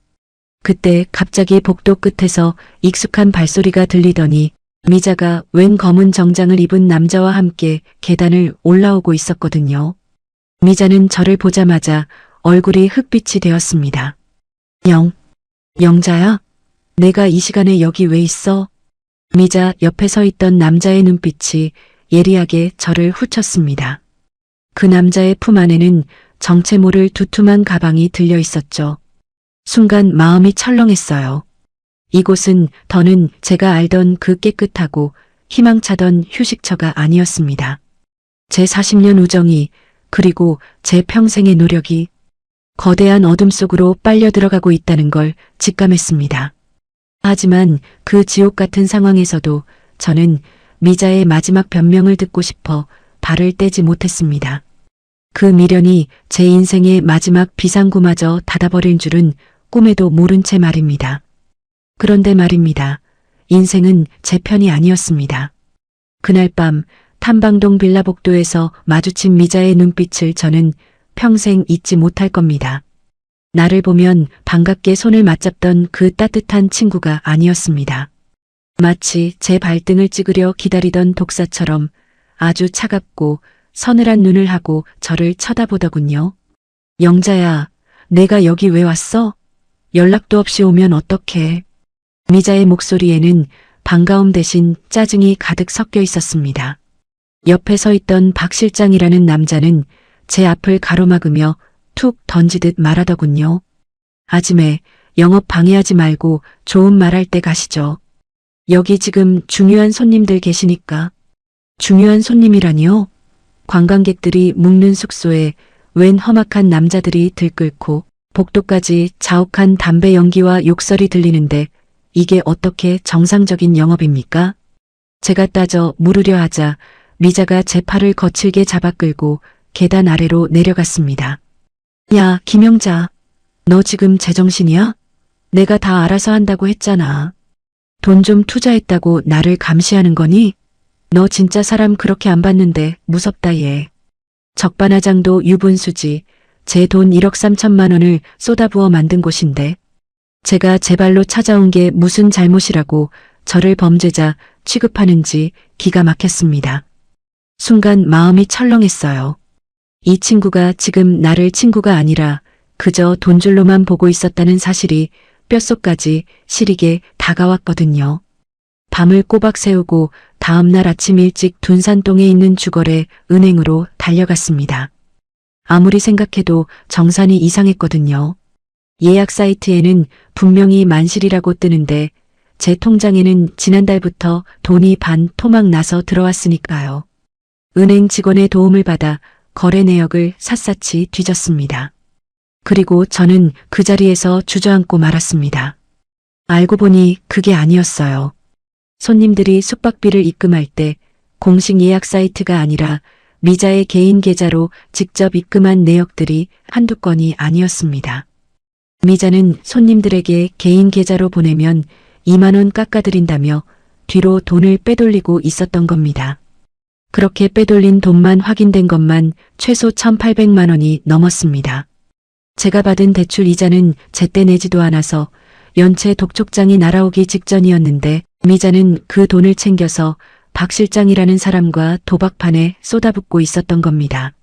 그때 갑자기 복도 끝에서 익숙한 발소리가 들리더니 미자가 웬 검은 정장을 입은 남자와 함께 계단을 올라오고 있었거든요. 미자는 저를 보자마자 얼굴이 흑빛이 되었습니다. 영자야? 내가 이 시간에 여기 왜 있어? 미자 옆에 서 있던 남자의 눈빛이 예리하게 저를 훑쳤습니다. 그 남자의 품 안에는 정체 모를 두툼한 가방이 들려 있었죠. 순간 마음이 철렁했어요. 이곳은 더는 제가 알던 그 깨끗하고 희망차던 휴식처가 아니었습니다. 제 40년 우정이 그리고 제 평생의 노력이 거대한 어둠 속으로 빨려 들어가고 있다는 걸 직감했습니다. 하지만 그 지옥 같은 상황에서도 저는 미자의 마지막 변명을 듣고 싶어 발을 떼지 못했습니다. 그 미련이 제 인생의 마지막 비상구마저 닫아버린 줄은 꿈에도 모른 채 말입니다. 그런데 말입니다. 인생은 제 편이 아니었습니다. 그날 밤 탐방동 빌라 복도에서 마주친 미자의 눈빛을 저는 평생 잊지 못할 겁니다. 나를 보면 반갑게 손을 맞잡던 그 따뜻한 친구가 아니었습니다. 마치 제 발등을 찍으려 기다리던 독사처럼 아주 차갑고 서늘한 눈을 하고 저를 쳐다보더군요. 영자야, 내가 여기 왜 왔어? 연락도 없이 오면 어떡해? 미자의 목소리에는 반가움 대신 짜증이 가득 섞여 있었습니다. 옆에 서 있던 박 실장이라는 남자는 제 앞을 가로막으며 툭 던지듯 말하더군요. 아지매, 영업 방해하지 말고 좋은 말할 때 가시죠. 여기 지금 중요한 손님들 계시니까. 중요한 손님이라니요? 관광객들이 묵는 숙소에 웬 험악한 남자들이 들끓고 복도까지 자욱한 담배 연기와 욕설이 들리는데 이게 어떻게 정상적인 영업입니까? 제가 따져 물으려 하자 미자가 제 팔을 거칠게 잡아 끌고 계단 아래로 내려갔습니다. 야, 김영자. 너 지금 제정신이야? 내가 다 알아서 한다고 했잖아. 돈 좀 투자했다고 나를 감시하는 거니? 너 진짜 사람 그렇게 안 봤는데 무섭다 얘. 적반하장도 유분수지. 제 돈 1억 3천만 원을 쏟아부어 만든 곳인데 제가 제 발로 찾아온 게 무슨 잘못이라고 저를 범죄자 취급하는지 기가 막혔습니다. 순간 마음이 철렁했어요. 이 친구가 지금 나를 친구가 아니라 그저 돈줄로만 보고 있었다는 사실이 뼛속까지 시리게 다가왔거든요. 밤을 꼬박 새우고 다음날 아침 일찍 둔산동에 있는 주거래 은행으로 달려갔습니다. 아무리 생각해도 정산이 이상했거든요. 예약 사이트에는 분명히 만실이라고 뜨는데 제 통장에는 지난달부터 돈이 반 토막 나서 들어왔으니까요. 은행 직원의 도움을 받아 거래 내역을 샅샅이 뒤졌습니다. 그리고 저는 그 자리에서 주저앉고 말았습니다. 알고 보니 그게 아니었어요. 손님들이 숙박비를 입금할 때 공식 예약 사이트가 아니라 미자의 개인 계좌로 직접 입금한 내역들이 한두 건이 아니었습니다. 미자는 손님들에게 개인 계좌로 보내면 2만 원 깎아드린다며 뒤로 돈을 빼돌리고 있었던 겁니다. 그렇게 빼돌린 돈만 확인된 것만 최소 1,800만 원이 넘었습니다. 제가 받은 대출 이자는 제때 내지도 않아서 연체 독촉장이 날아오기 직전이었는데 미자는 그 돈을 챙겨서 박 실장이라는 사람과 도박판에 쏟아붓고 있었던 겁니다.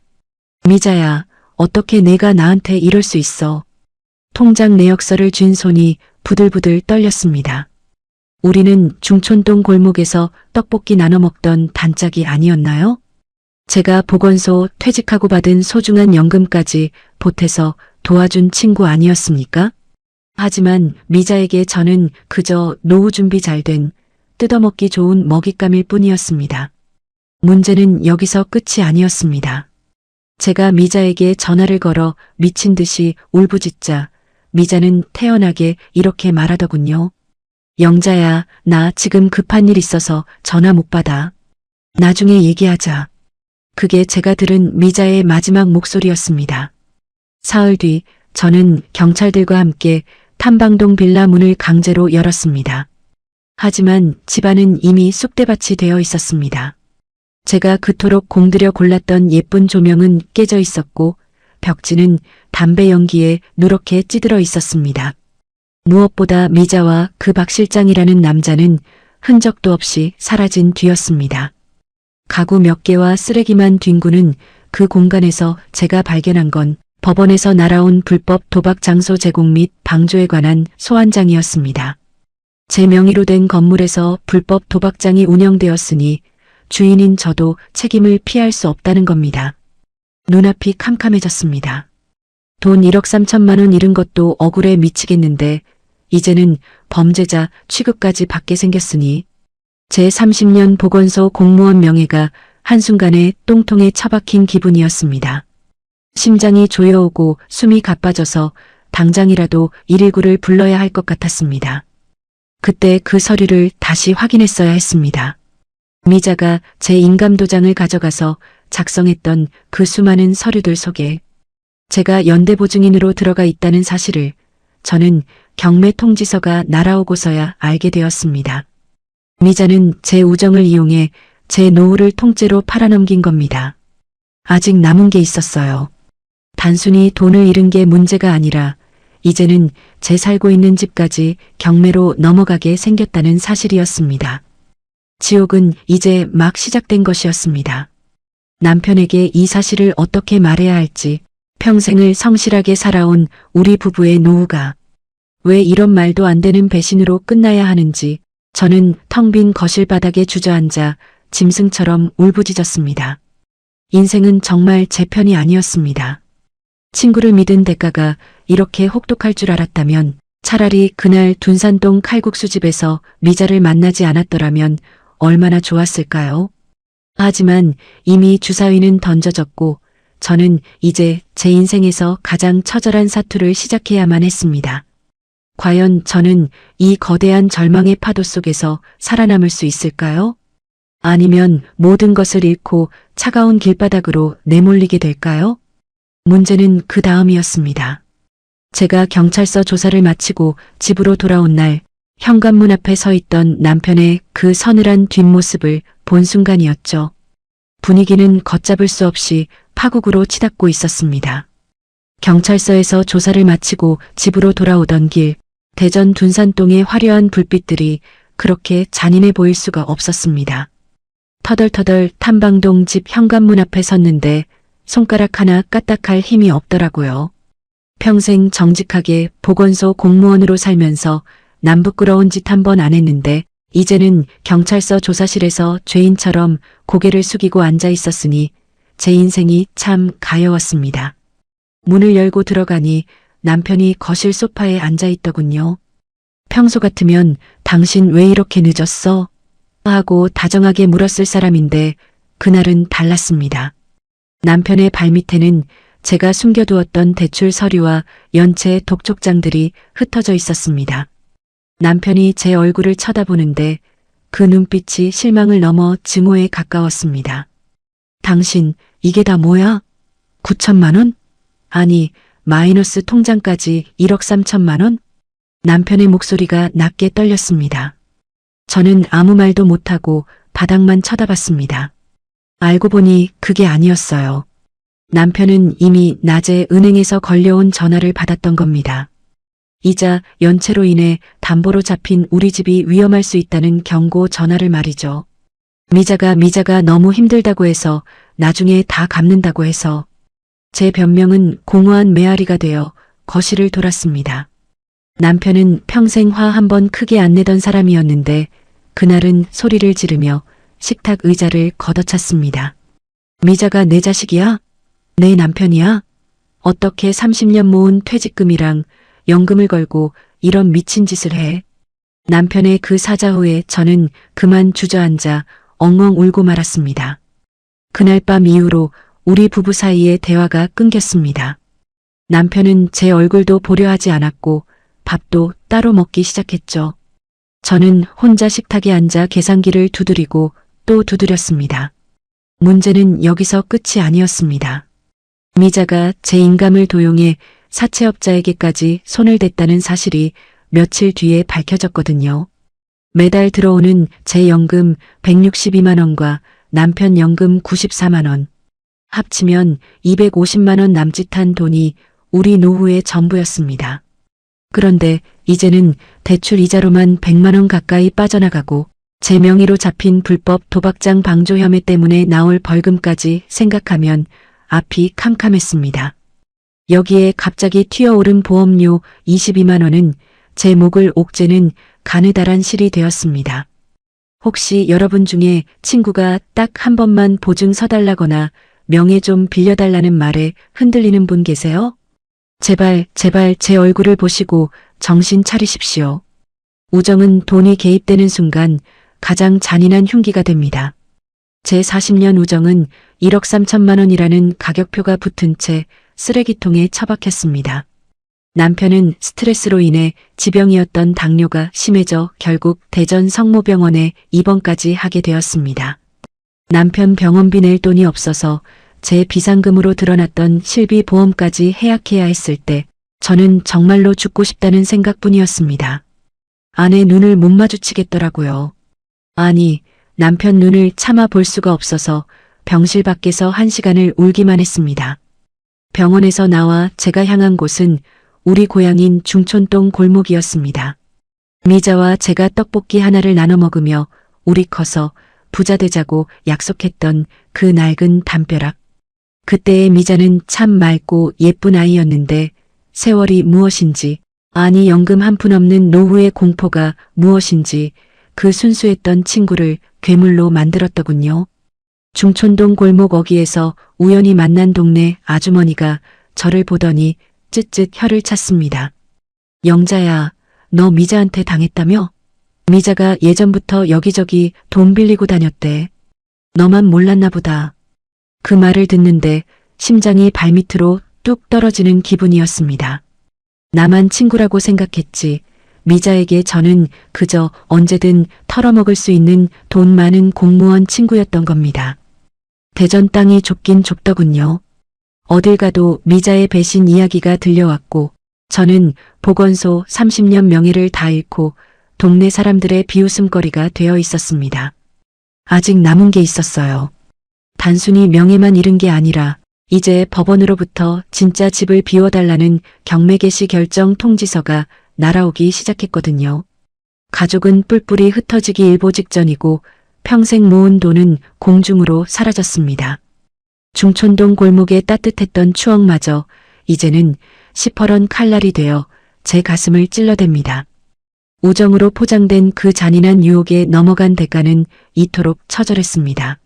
미자야, 어떻게 내가 나한테 이럴 수 있어? 통장 내역서를 쥔 손이 부들부들 떨렸습니다. 우리는 중촌동 골목에서 떡볶이 나눠 먹던 단짝이 아니었나요? 제가 보건소 퇴직하고 받은 소중한 연금까지 보태서 도와준 친구 아니었습니까? 하지만 미자에게 저는 그저 노후 준비 잘 된 뜯어먹기 좋은 먹잇감일 뿐이었습니다. 문제는 여기서 끝이 아니었습니다. 제가 미자에게 전화를 걸어 미친 듯이 울부짖자 미자는 태연하게 이렇게 말하더군요. 영자야, 나 지금 급한 일 있어서 전화 못 받아. 나중에 얘기하자. 그게 제가 들은 미자의 마지막 목소리였습니다. 사흘 뒤 저는 경찰들과 함께 탐방동 빌라 문을 강제로 열었습니다. 하지만 집안은 이미 쑥대밭이 되어 있었습니다. 제가 그토록 공들여 골랐던 예쁜 조명은 깨져 있었고 벽지는 담배 연기에 누렇게 찌들어 있었습니다. 무엇보다 미자와 그 박 실장이라는 남자는 흔적도 없이 사라진 뒤였습니다. 가구 몇 개와 쓰레기만 뒹구는 그 공간에서 제가 발견한 건 법원에서 날아온 불법 도박 장소 제공 및 방조에 관한 소환장이었습니다. 제 명의로 된 건물에서 불법 도박장이 운영되었으니 주인인 저도 책임을 피할 수 없다는 겁니다. 눈앞이 캄캄해졌습니다. 돈 1억 3천만 원 잃은 것도 억울해 미치겠는데 이제는 범죄자 취급까지 받게 생겼으니 제 30년 보건소 공무원 명예가 한순간에 똥통에 처박힌 기분이었습니다. 심장이 조여오고 숨이 가빠져서 당장이라도 119를 불러야 할 것 같았습니다. 그때 그 서류를 다시 확인했어야 했습니다. 미자가 제 인감도장을 가져가서 작성했던 그 수많은 서류들 속에 제가 연대보증인으로 들어가 있다는 사실을 저는 경매 통지서가 날아오고서야 알게 되었습니다. 미자는 제 우정을 이용해 제 노후를 통째로 팔아넘긴 겁니다. 아직 남은 게 있었어요. 단순히 돈을 잃은 게 문제가 아니라 이제는 제 살고 있는 집까지 경매로 넘어가게 생겼다는 사실이었습니다. 지옥은 이제 막 시작된 것이었습니다. 남편에게 이 사실을 어떻게 말해야 할지, 평생을 성실하게 살아온 우리 부부의 노후가 왜 이런 말도 안 되는 배신으로 끝나야 하는지 저는 텅 빈 거실 바닥에 주저앉아 짐승처럼 울부짖었습니다. 인생은 정말 제 편이 아니었습니다. 친구를 믿은 대가가 이렇게 혹독할 줄 알았다면 차라리 그날 둔산동 칼국수집에서 미자를 만나지 않았더라면 얼마나 좋았을까요? 하지만 이미 주사위는 던져졌고 저는 이제 제 인생에서 가장 처절한 사투를 시작해야만 했습니다. 과연 저는 이 거대한 절망의 파도 속에서 살아남을 수 있을까요? 아니면 모든 것을 잃고 차가운 길바닥으로 내몰리게 될까요? 문제는 그 다음이었습니다. 제가 경찰서 조사를 마치고 집으로 돌아온 날 현관문 앞에 서 있던 남편의 그 서늘한 뒷모습을 본 순간이었죠. 분위기는 걷잡을 수 없이 파국으로 치닫고 있었습니다. 경찰서에서 조사를 마치고 집으로 돌아오던 길, 대전 둔산동의 화려한 불빛들이 그렇게 잔인해 보일 수가 없었습니다. 터덜터덜 탐방동 집 현관문 앞에 섰는데 손가락 하나 까딱할 힘이 없더라고요. 평생 정직하게 보건소 공무원으로 살면서 남부끄러운 짓 한 번 안 했는데 이제는 경찰서 조사실에서 죄인처럼 고개를 숙이고 앉아 있었으니 제 인생이 참 가여웠습니다. 문을 열고 들어가니 남편이 거실 소파에 앉아 있더군요. 평소 같으면 당신 왜 이렇게 늦었어? 하고 다정하게 물었을 사람인데 그날은 달랐습니다. 남편의 발밑에는 제가 숨겨두었던 대출 서류와 연체 독촉장들이 흩어져 있었습니다. 남편이 제 얼굴을 쳐다보는데 그 눈빛이 실망을 넘어 증오에 가까웠습니다. 당신 이게 다 뭐야? 9천만 원? 아니 마이너스 통장까지 1억 3천만 원? 남편의 목소리가 낮게 떨렸습니다. 저는 아무 말도 못하고 바닥만 쳐다봤습니다. 알고 보니 그게 아니었어요. 남편은 이미 낮에 은행에서 걸려온 전화를 받았던 겁니다. 이자 연체로 인해 담보로 잡힌 우리 집이 위험할 수 있다는 경고 전화를 말이죠. 미자가 너무 힘들다고 해서 나중에 다 갚는다고 해서 제 변명은 공허한 메아리가 되어 거실을 돌았습니다. 남편은 평생 화 한 번 크게 안 내던 사람이었는데 그날은 소리를 지르며 식탁 의자를 걷어찼습니다. 미자가 내 자식이야? 내 남편이야? 어떻게 30년 모은 퇴직금이랑 연금을 걸고 이런 미친 짓을 해? 남편의 그 사자 후에 저는 그만 주저앉아 엉엉 울고 말았습니다. 그날 밤 이후로 우리 부부 사이의 대화가 끊겼습니다. 남편은 제 얼굴도 보려 하지 않았고 밥도 따로 먹기 시작했죠. 저는 혼자 식탁에 앉아 계산기를 두드리고 또 두드렸습니다. 문제는 여기서 끝이 아니었습니다. 미자가 제 인감을 도용해 사채업자에게까지 손을 댔다는 사실이 며칠 뒤에 밝혀졌거든요. 매달 들어오는 제 연금 162만 원과 남편 연금 94만 원. 합치면 250만 원 남짓한 돈이 우리 노후의 전부였습니다. 그런데 이제는 대출 이자로만 100만 원 가까이 빠져나가고 제 명의로 잡힌 불법 도박장 방조 혐의 때문에 나올 벌금까지 생각하면 앞이 캄캄했습니다. 여기에 갑자기 튀어오른 보험료 22만 원은 제 목을 옥죄는 가느다란 실이 되었습니다. 혹시 여러분 중에 친구가 딱 한 번만 보증 서달라거나 명예 좀 빌려달라는 말에 흔들리는 분 계세요? 제발 제 얼굴을 보시고 정신 차리십시오. 우정은 돈이 개입되는 순간 가장 잔인한 흉기가 됩니다. 제 40년 우정은 1억 3천만 원이라는 가격표가 붙은 채 쓰레기통에 처박혔습니다. 남편은 스트레스로 인해 지병이었던 당뇨가 심해져 결국 대전 성모병원에 입원까지 하게 되었습니다. 남편 병원비 낼 돈이 없어서 제 비상금으로 드러났던 실비 보험까지 해약해야 했을 때 저는 정말로 죽고 싶다는 생각뿐이었습니다. 아내 눈을 못 마주치겠더라고요. 아니, 남편 눈을 참아 볼 수가 없어서 병실 밖에서 1시간을 울기만 했습니다. 병원에서 나와 제가 향한 곳은 우리 고향인 중촌동 골목이었습니다. 미자와 제가 떡볶이 하나를 나눠 먹으며 우리 커서 부자 되자고 약속했던 그 낡은 담벼락. 그때의 미자는 참 맑고 예쁜 아이였는데 세월이 무엇인지, 아니 연금 한 푼 없는 노후의 공포가 무엇인지 그 순수했던 친구를 괴물로 만들었더군요. 중촌동 골목 어귀에서 우연히 만난 동네 아주머니가 저를 보더니 쯧쯧 혀를 찼습니다. 영자야, 너 미자한테 당했다며? 미자가 예전부터 여기저기 돈 빌리고 다녔대. 너만 몰랐나 보다. 그 말을 듣는데 심장이 발밑으로 뚝 떨어지는 기분이었습니다. 나만 친구라고 생각했지. 미자에게 저는 그저 언제든 털어먹을 수 있는 돈 많은 공무원 친구였던 겁니다. 대전 땅이 좁긴 좁더군요. 어딜 가도 미자의 배신 이야기가 들려왔고 저는 보건소 30년 명예를 다 잃고 동네 사람들의 비웃음거리가 되어 있었습니다. 아직 남은 게 있었어요. 단순히 명예만 잃은 게 아니라 이제 법원으로부터 진짜 집을 비워달라는 경매 개시 결정 통지서가 날아오기 시작했거든요. 가족은 뿔뿔이 흩어지기 일보 직전이고 평생 모은 돈은 공중으로 사라졌습니다. 중촌동 골목의 따뜻했던 추억마저 이제는 시퍼런 칼날이 되어 제 가슴을 찔러댑니다. 우정으로 포장된 그 잔인한 유혹에 넘어간 대가는 이토록 처절했습니다.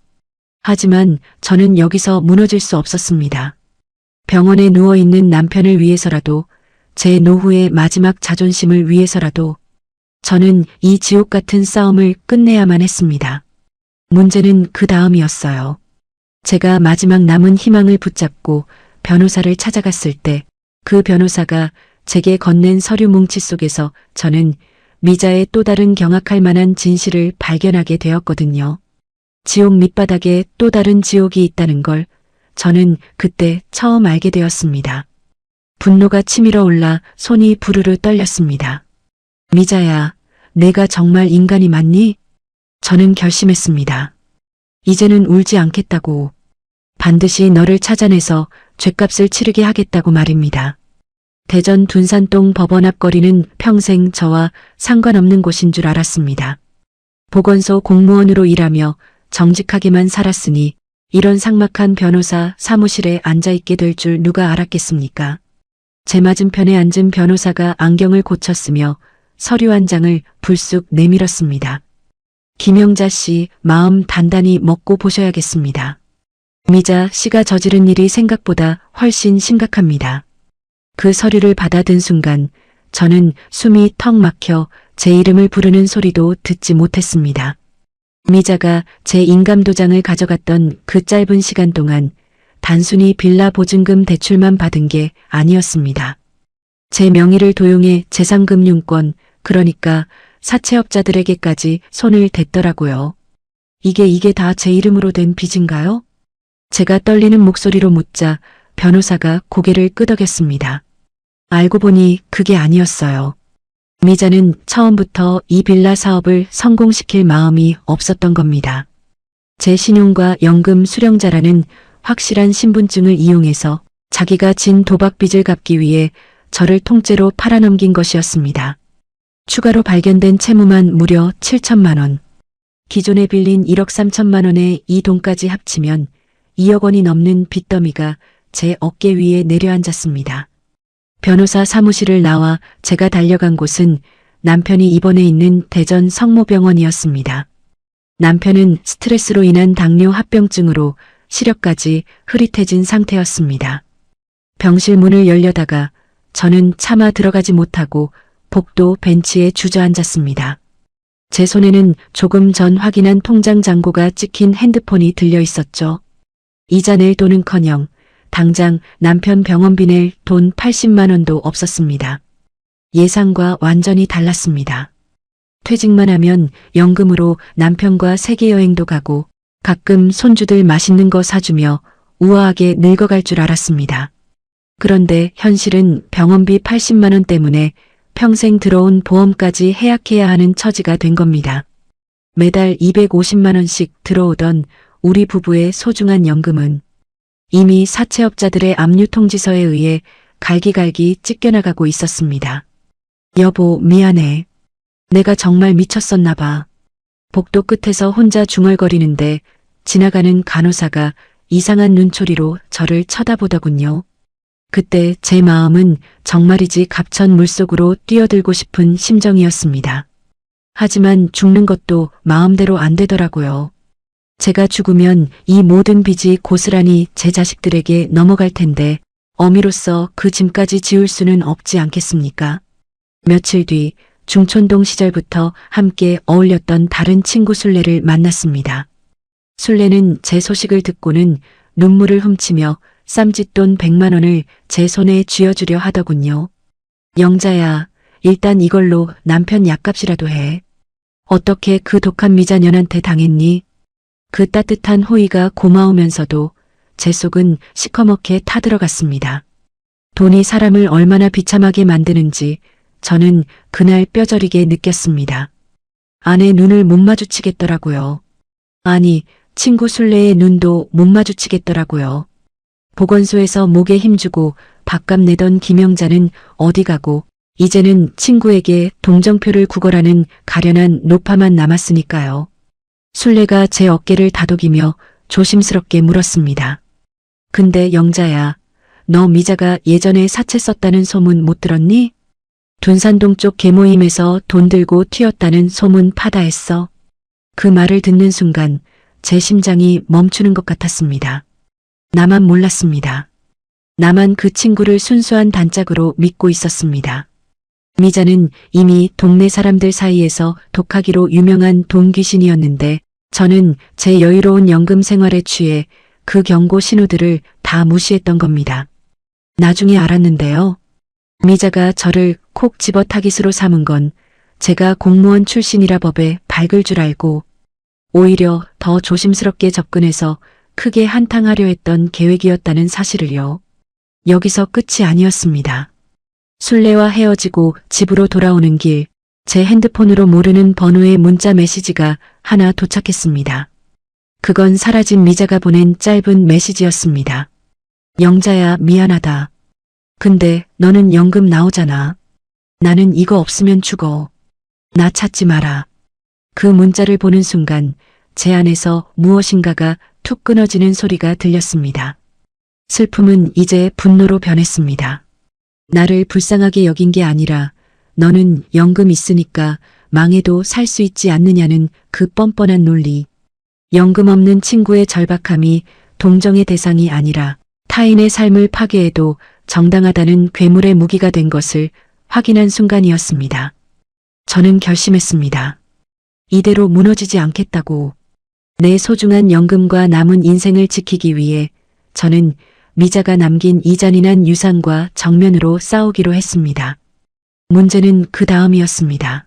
하지만 저는 여기서 무너질 수 없었습니다. 병원에 누워있는 남편을 위해서라도, 제 노후의 마지막 자존심을 위해서라도 저는 이 지옥 같은 싸움을 끝내야만 했습니다. 문제는 그 다음이었어요. 제가 마지막 남은 희망을 붙잡고 변호사를 찾아갔을 때 그 변호사가 제게 건넨 서류 뭉치 속에서 저는 미자의 또 다른 경악할 만한 진실을 발견하게 되었거든요. 지옥 밑바닥에 또 다른 지옥이 있다는 걸 저는 그때 처음 알게 되었습니다. 분노가 치밀어 올라 손이 부르르 떨렸습니다. 미자야, 내가 정말 인간이 맞니? 저는 결심했습니다. 이제는 울지 않겠다고. 반드시 너를 찾아내서 죗값을 치르게 하겠다고 말입니다. 대전 둔산동 법원 앞 거리는 평생 저와 상관없는 곳인 줄 알았습니다. 보건소 공무원으로 일하며 정직하게만 살았으니 이런 삭막한 변호사 사무실에 앉아있게 될 줄 누가 알았겠습니까? 제 맞은편에 앉은 변호사가 안경을 고쳤으며 서류 한 장을 불쑥 내밀었습니다. 김영자 씨, 마음 단단히 먹고 보셔야겠습니다. 미자 씨가 저지른 일이 생각보다 훨씬 심각합니다. 그 서류를 받아든 순간 저는 숨이 턱 막혀 제 이름을 부르는 소리도 듣지 못했습니다. 미자가 제 인감도장을 가져갔던 그 짧은 시간 동안 단순히 빌라 보증금 대출만 받은 게 아니었습니다. 제 명의를 도용해 재산금융권, 그러니까 사채업자들에게까지 손을 댔더라고요. 이게 다 제 이름으로 된 빚인가요? 제가 떨리는 목소리로 묻자 변호사가 고개를 끄덕였습니다. 알고 보니 그게 아니었어요. 미자는 처음부터 이 빌라 사업을 성공시킬 마음이 없었던 겁니다. 제 신용과 연금 수령자라는 확실한 신분증을 이용해서 자기가 진 도박빚을 갚기 위해 저를 통째로 팔아넘긴 것이었습니다. 추가로 발견된 채무만 무려 7천만 원. 기존에 빌린 1억 3천만 원에 이 돈까지 합치면 2억 원이 넘는 빚더미가 제 어깨 위에 내려앉았습니다. 변호사 사무실을 나와 제가 달려간 곳은 남편이 입원해 있는 대전 성모병원이었습니다. 남편은 스트레스로 인한 당뇨 합병증으로 시력까지 흐릿해진 상태였습니다. 병실 문을 열려다가 저는 차마 들어가지 못하고 복도 벤치에 주저앉았습니다. 제 손에는 조금 전 확인한 통장 잔고가 찍힌 핸드폰이 들려 있었죠. 이자 낼 돈은커녕 당장 남편 병원비 낼 돈 80만 원도 없었습니다. 예상과 완전히 달랐습니다. 퇴직만 하면 연금으로 남편과 세계여행도 가고 가끔 손주들 맛있는 거 사주며 우아하게 늙어갈 줄 알았습니다. 그런데 현실은 병원비 80만 원 때문에 평생 들어온 보험까지 해약해야 하는 처지가 된 겁니다. 매달 250만 원씩 들어오던 우리 부부의 소중한 연금은 이미 사채업자들의 압류 통지서에 의해 갈기갈기 찢겨나가고 있었습니다. 여보, 미안해. 내가 정말 미쳤었나 봐. 복도 끝에서 혼자 중얼거리는데 지나가는 간호사가 이상한 눈초리로 저를 쳐다보더군요. 그때 제 마음은 정말이지 갑천 물속으로 뛰어들고 싶은 심정이었습니다. 하지만 죽는 것도 마음대로 안 되더라고요. 제가 죽으면 이 모든 빚이 고스란히 제 자식들에게 넘어갈 텐데 어미로서 그 짐까지 지울 수는 없지 않겠습니까? 며칠 뒤 중촌동 시절부터 함께 어울렸던 다른 친구 순례를 만났습니다. 순례는 제 소식을 듣고는 눈물을 훔치며 쌈짓돈 100만 원을 제 손에 쥐어주려 하더군요. 영자야, 일단 이걸로 남편 약값이라도 해. 어떻게 그 독한 미자년한테 당했니? 그 따뜻한 호의가 고마우면서도 제 속은 시커멓게 타들어갔습니다. 돈이 사람을 얼마나 비참하게 만드는지 저는 그날 뼈저리게 느꼈습니다. 아내 눈을 못 마주치겠더라고요. 아니, 친구 순례의 눈도 못 마주치겠더라고요. 보건소에서 목에 힘주고 밥값 내던 김영자는 어디 가고 이제는 친구에게 동정표를 구걸하는 가련한 노파만 남았으니까요. 순례가 제 어깨를 다독이며 조심스럽게 물었습니다. 근데 영자야, 너 미자가 예전에 사채 썼다는 소문 못 들었니? 둔산동 쪽 계모임에서 돈 들고 튀었다는 소문 파다했어. 그 말을 듣는 순간 제 심장이 멈추는 것 같았습니다. 나만 몰랐습니다. 나만 그 친구를 순수한 단짝으로 믿고 있었습니다. 미자는 이미 동네 사람들 사이에서 독하기로 유명한 돈 귀신이었는데 저는 제 여유로운 연금 생활에 취해 그 경고 신호들을 다 무시했던 겁니다. 나중에 알았는데요. 미자가 저를 콕 집어 타깃으로 삼은 건 제가 공무원 출신이라 법에 밝을 줄 알고 오히려 더 조심스럽게 접근해서 크게 한탕하려 했던 계획이었다는 사실을요. 여기서 끝이 아니었습니다. 순례와 헤어지고 집으로 돌아오는 길, 제 핸드폰으로 모르는 번호의 문자 메시지가 하나 도착했습니다. 그건 사라진 미자가 보낸 짧은 메시지였습니다. 영자야, 미안하다. 근데 너는 연금 나오잖아. 나는 이거 없으면 죽어. 나 찾지 마라. 그 문자를 보는 순간 제 안에서 무엇인가가 툭 끊어지는 소리가 들렸습니다. 슬픔은 이제 분노로 변했습니다. 나를 불쌍하게 여긴 게 아니라 너는 연금 있으니까 망해도 살 수 있지 않느냐는 그 뻔뻔한 논리. 연금 없는 친구의 절박함이 동정의 대상이 아니라 타인의 삶을 파괴해도 정당하다는 괴물의 무기가 된 것을 확인한 순간이었습니다. 저는 결심했습니다. 이대로 무너지지 않겠다고. 내 소중한 연금과 남은 인생을 지키기 위해 저는 미자가 남긴 이 잔인한 유산과 정면으로 싸우기로 했습니다. 문제는 그 다음이었습니다.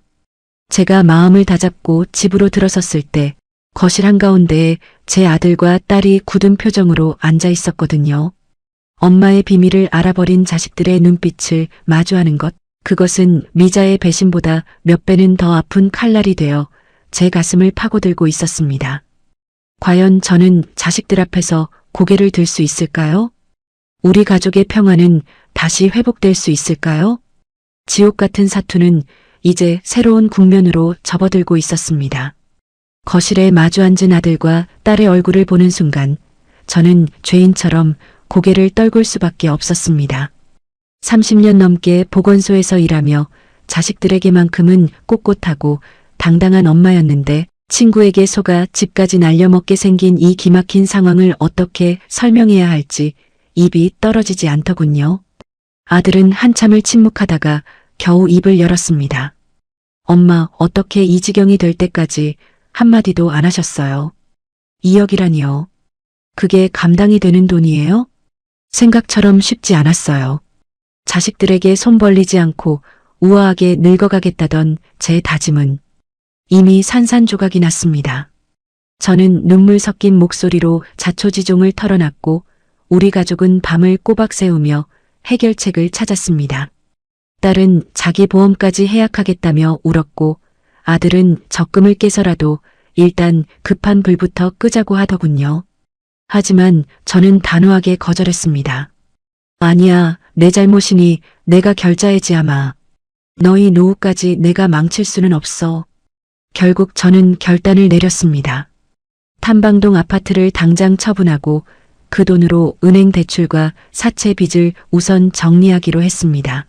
제가 마음을 다잡고 집으로 들어섰을 때 거실 한가운데에 제 아들과 딸이 굳은 표정으로 앉아 있었거든요. 엄마의 비밀을 알아버린 자식들의 눈빛을 마주하는 것, 그것은 미자의 배신보다 몇 배는 더 아픈 칼날이 되어 제 가슴을 파고들고 있었습니다. 과연 저는 자식들 앞에서 고개를 들 수 있을까요? 우리 가족의 평화는 다시 회복될 수 있을까요? 지옥 같은 사투는 이제 새로운 국면으로 접어들고 있었습니다. 거실에 마주 앉은 아들과 딸의 얼굴을 보는 순간 저는 죄인처럼 고개를 떨굴 수밖에 없었습니다. 30년 넘게 보건소에서 일하며 자식들에게만큼은 꼿꼿하고 당당한 엄마였는데 친구에게 속아 집까지 날려먹게 생긴 이 기막힌 상황을 어떻게 설명해야 할지 입이 떨어지지 않더군요. 아들은 한참을 침묵하다가 겨우 입을 열었습니다. 엄마, 어떻게 이 지경이 될 때까지 한마디도 안 하셨어요? 2억이라니요. 그게 감당이 되는 돈이에요? 생각처럼 쉽지 않았어요. 자식들에게 손 벌리지 않고 우아하게 늙어가겠다던 제 다짐은 이미 산산조각이 났습니다. 저는 눈물 섞인 목소리로 자초지종을 털어놨고 우리 가족은 밤을 꼬박 새우며 해결책을 찾았습니다. 딸은 자기 보험까지 해약하겠다며 울었고 아들은 적금을 깨서라도 일단 급한 불부터 끄자고 하더군요. 하지만 저는 단호하게 거절했습니다. 아니야, 내 잘못이니 내가 결자해지 아마. 너희 노후까지 내가 망칠 수는 없어. 결국 저는 결단을 내렸습니다. 탐방동 아파트를 당장 처분하고 그 돈으로 은행 대출과 사채 빚을 우선 정리하기로 했습니다.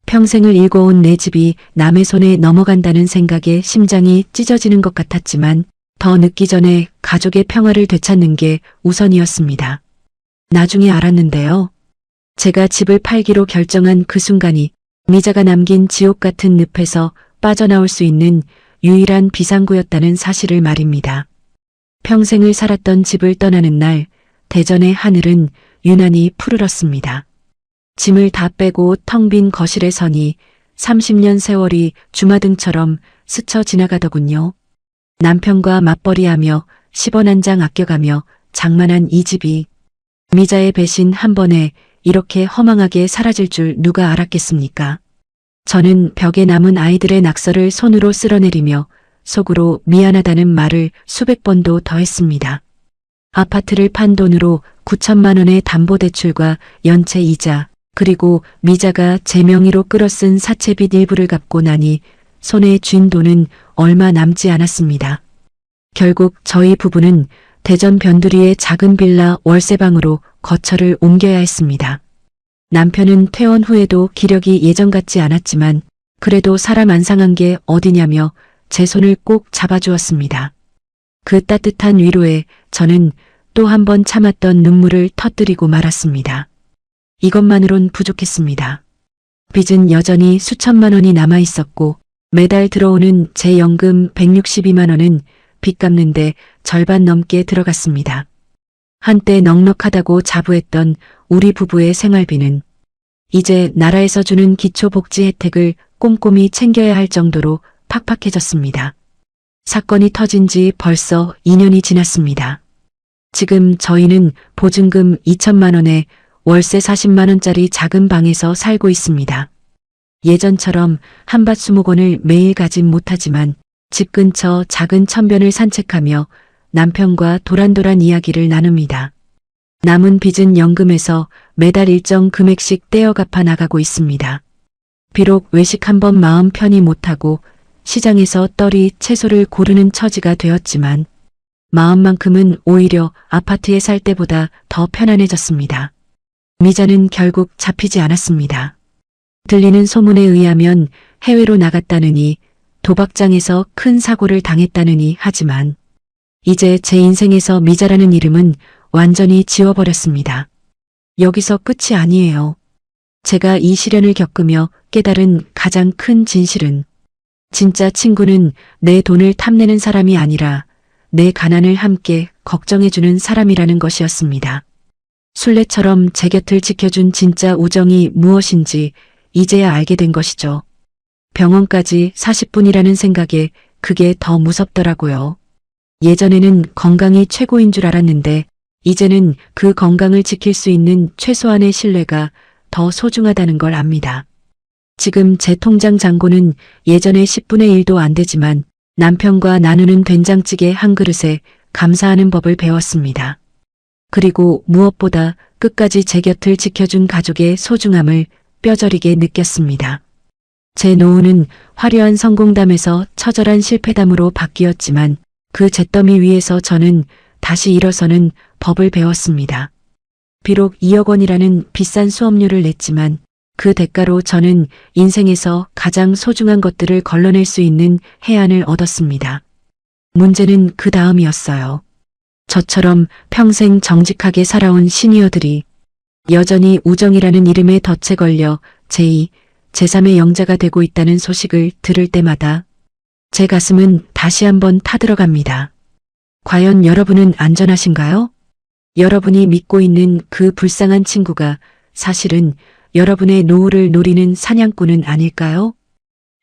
평생을 일궈온 내 집이 남의 손에 넘어간다는 생각에 심장이 찢어지는 것 같았지만 더 늦기 전에 가족의 평화를 되찾는 게 우선이었습니다. 나중에 알았는데요. 제가 집을 팔기로 결정한 그 순간이 미자가 남긴 지옥 같은 늪에서 빠져나올 수 있는 유일한 비상구였다는 사실을 말입니다. 평생을 살았던 집을 떠나는 날 대전의 하늘은 유난히 푸르렀습니다. 짐을 다 빼고 텅 빈 거실에 서니 30년 세월이 주마등처럼 스쳐 지나가더군요. 남편과 맞벌이하며 10원 한 장 아껴가며 장만한 이 집이 미자의 배신 한 번에 이렇게 허망하게 사라질 줄 누가 알았겠습니까? 저는 벽에 남은 아이들의 낙서를 손으로 쓸어내리며 속으로 미안하다는 말을 수백 번도 더 했습니다. 아파트를 판 돈으로 9천만 원의 담보대출과 연체 이자 그리고 미자가 제 명의로 끌어쓴 사채빚 일부를 갚고 나니 손에 쥔 돈은 얼마 남지 않았습니다. 결국 저희 부부는 대전 변두리의 작은 빌라 월세방으로 거처를 옮겨야 했습니다. 남편은 퇴원 후에도 기력이 예전 같지 않았지만 그래도 사람 안 상한 게 어디냐며 제 손을 꼭 잡아주었습니다. 그 따뜻한 위로에 저는 또 한 번 참았던 눈물을 터뜨리고 말았습니다. 이것만으론 부족했습니다. 빚은 여전히 수천만 원이 남아 있었고 매달 들어오는 제 연금 162만 원은 빚 갚는데 절반 넘게 들어갔습니다. 한때 넉넉하다고 자부했던 우리 부부의 생활비는 이제 나라에서 주는 기초복지 혜택을 꼼꼼히 챙겨야 할 정도로 팍팍해졌습니다. 사건이 터진 지 벌써 2년이 지났습니다. 지금 저희는 보증금 2천만 원에 월세 40만 원짜리 작은 방에서 살고 있습니다. 예전처럼 한밭 수목원을 매일 가진 못하지만 집 근처 작은 천변을 산책하며 남편과 도란도란 이야기를 나눕니다. 남은 빚은 연금에서 매달 일정 금액씩 떼어 갚아 나가고 있습니다. 비록 외식 한 번 마음 편히 못하고 시장에서 떨이 채소를 고르는 처지가 되었지만 마음만큼은 오히려 아파트에 살 때보다 더 편안해졌습니다. 미자는 결국 잡히지 않았습니다. 들리는 소문에 의하면 해외로 나갔다느니 도박장에서 큰 사고를 당했다느니 하지만 이제 제 인생에서 미자라는 이름은 완전히 지워버렸습니다. 여기서 끝이 아니에요. 제가 이 시련을 겪으며 깨달은 가장 큰 진실은 진짜 친구는 내 돈을 탐내는 사람이 아니라 내 가난을 함께 걱정해주는 사람이라는 것이었습니다. 순례처럼 제 곁을 지켜준 진짜 우정이 무엇인지 이제야 알게 된 것이죠. 병원까지 40분이라는 생각에 그게 더 무섭더라고요. 예전에는 건강이 최고인 줄 알았는데 이제는 그 건강을 지킬 수 있는 최소한의 신뢰가 더 소중하다는 걸 압니다. 지금 제 통장 잔고는 예전의 10분의 1도 안 되지만 남편과 나누는 된장찌개 한 그릇에 감사하는 법을 배웠습니다. 그리고 무엇보다 끝까지 제 곁을 지켜준 가족의 소중함을 뼈저리게 느꼈습니다. 제 노후는 화려한 성공담에서 처절한 실패담으로 바뀌었지만 그 잿더미 위에서 저는 다시 일어서는 법을 배웠습니다. 비록 2억 원이라는 비싼 수업료를 냈지만 그 대가로 저는 인생에서 가장 소중한 것들을 걸러낼 수 있는 해안을 얻었습니다. 문제는 그 다음이었어요. 저처럼 평생 정직하게 살아온 시니어들이 여전히 우정이라는 이름에 덫에 걸려 제2, 제3의 영자가 되고 있다는 소식을 들을 때마다 제 가슴은 다시 한번 타들어갑니다. 과연 여러분은 안전하신가요? 여러분이 믿고 있는 그 불쌍한 친구가 사실은 여러분의 노후를 노리는 사냥꾼은 아닐까요?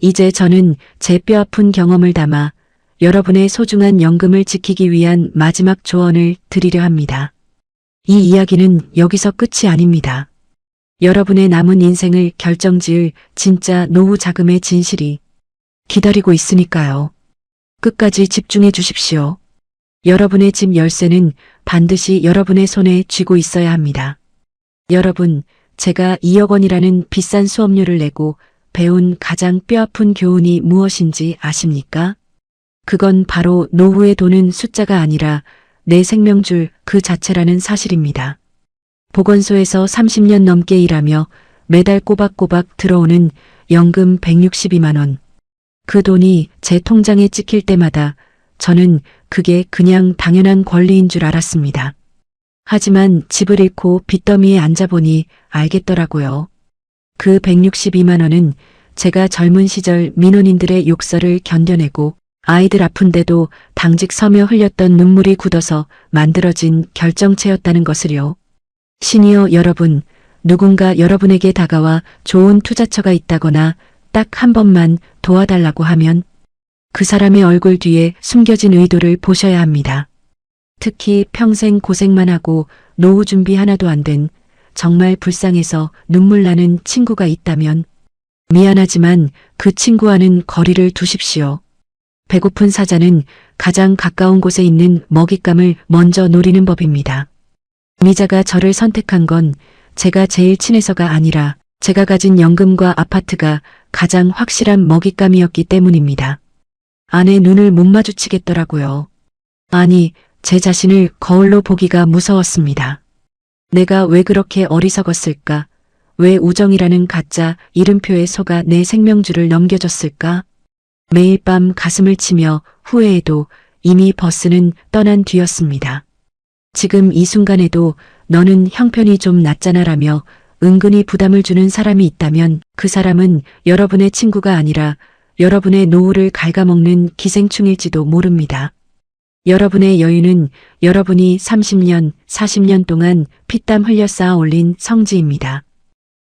이제 저는 제 뼈아픈 경험을 담아 여러분의 소중한 연금을 지키기 위한 마지막 조언을 드리려 합니다. 이 이야기는 여기서 끝이 아닙니다. 여러분의 남은 인생을 결정지을 진짜 노후 자금의 진실이 기다리고 있으니까요. 끝까지 집중해 주십시오. 여러분의 집 열쇠는 반드시 여러분의 손에 쥐고 있어야 합니다. 여러분, 제가 2억 원이라는 비싼 수업료를 내고 배운 가장 뼈아픈 교훈이 무엇인지 아십니까? 그건 바로 노후에 도는 숫자가 아니라 내 생명줄 그 자체라는 사실입니다. 보건소에서 30년 넘게 일하며 매달 꼬박꼬박 들어오는 연금 162만 원. 그 돈이 제 통장에 찍힐 때마다 저는 그게 그냥 당연한 권리인 줄 알았습니다. 하지만 집을 잃고 빚더미에 앉아보니 알겠더라고요. 그 162만 원은 제가 젊은 시절 민원인들의 욕설을 견뎌내고 아이들 아픈데도 당직 서며 흘렸던 눈물이 굳어서 만들어진 결정체였다는 것을요. 시니어 여러분, 누군가 여러분에게 다가와 좋은 투자처가 있다거나 딱 한 번만 도와달라고 하면 그 사람의 얼굴 뒤에 숨겨진 의도를 보셔야 합니다. 특히 평생 고생만 하고 노후 준비 하나도 안 된 정말 불쌍해서 눈물 나는 친구가 있다면 미안하지만 그 친구와는 거리를 두십시오. 배고픈 사자는 가장 가까운 곳에 있는 먹잇감을 먼저 노리는 법입니다. 미자가 저를 선택한 건 제가 제일 친해서가 아니라 제가 가진 연금과 아파트가 가장 확실한 먹잇감이었기 때문입니다. 아내 눈을 못 마주치겠더라고요. 아니, 제 자신을 거울로 보기가 무서웠습니다. 내가 왜 그렇게 어리석었을까? 왜 우정이라는 가짜 이름표에 속아 내 생명줄을 넘겨줬을까? 매일 밤 가슴을 치며 후회해도 이미 버스는 떠난 뒤였습니다. 지금 이 순간에도 너는 형편이 좀 낮잖아라며 은근히 부담을 주는 사람이 있다면 그 사람은 여러분의 친구가 아니라 여러분의 노후를 갉아먹는 기생충일지도 모릅니다. 여러분의 여유는 여러분이 30년, 40년 동안 피땀 흘려 쌓아 올린 성지입니다.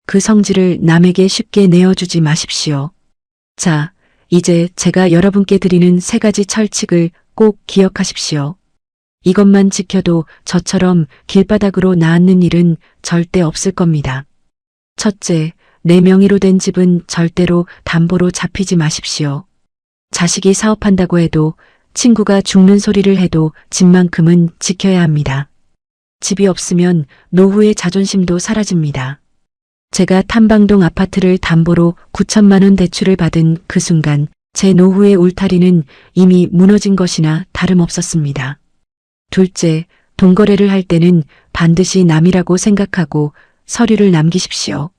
그 성지를 남에게 쉽게 내어주지 마십시오. 자, 이제 제가 여러분께 드리는 3가지 철칙을 꼭 기억하십시오. 이것만 지켜도 저처럼 길바닥으로 나앉는 일은 절대 없을 겁니다. 첫째, 내 명의로 된 집은 절대로 담보로 잡히지 마십시오. 자식이 사업한다고 해도 친구가 죽는 소리를 해도 집만큼은 지켜야 합니다. 집이 없으면 노후의 자존심도 사라집니다. 제가 탐방동 아파트를 담보로 9천만 원 대출을 받은 그 순간 제 노후의 울타리는 이미 무너진 것이나 다름없었습니다. 둘째, 돈거래를 할 때는 반드시 남이라고 생각하고 서류를 남기십시오.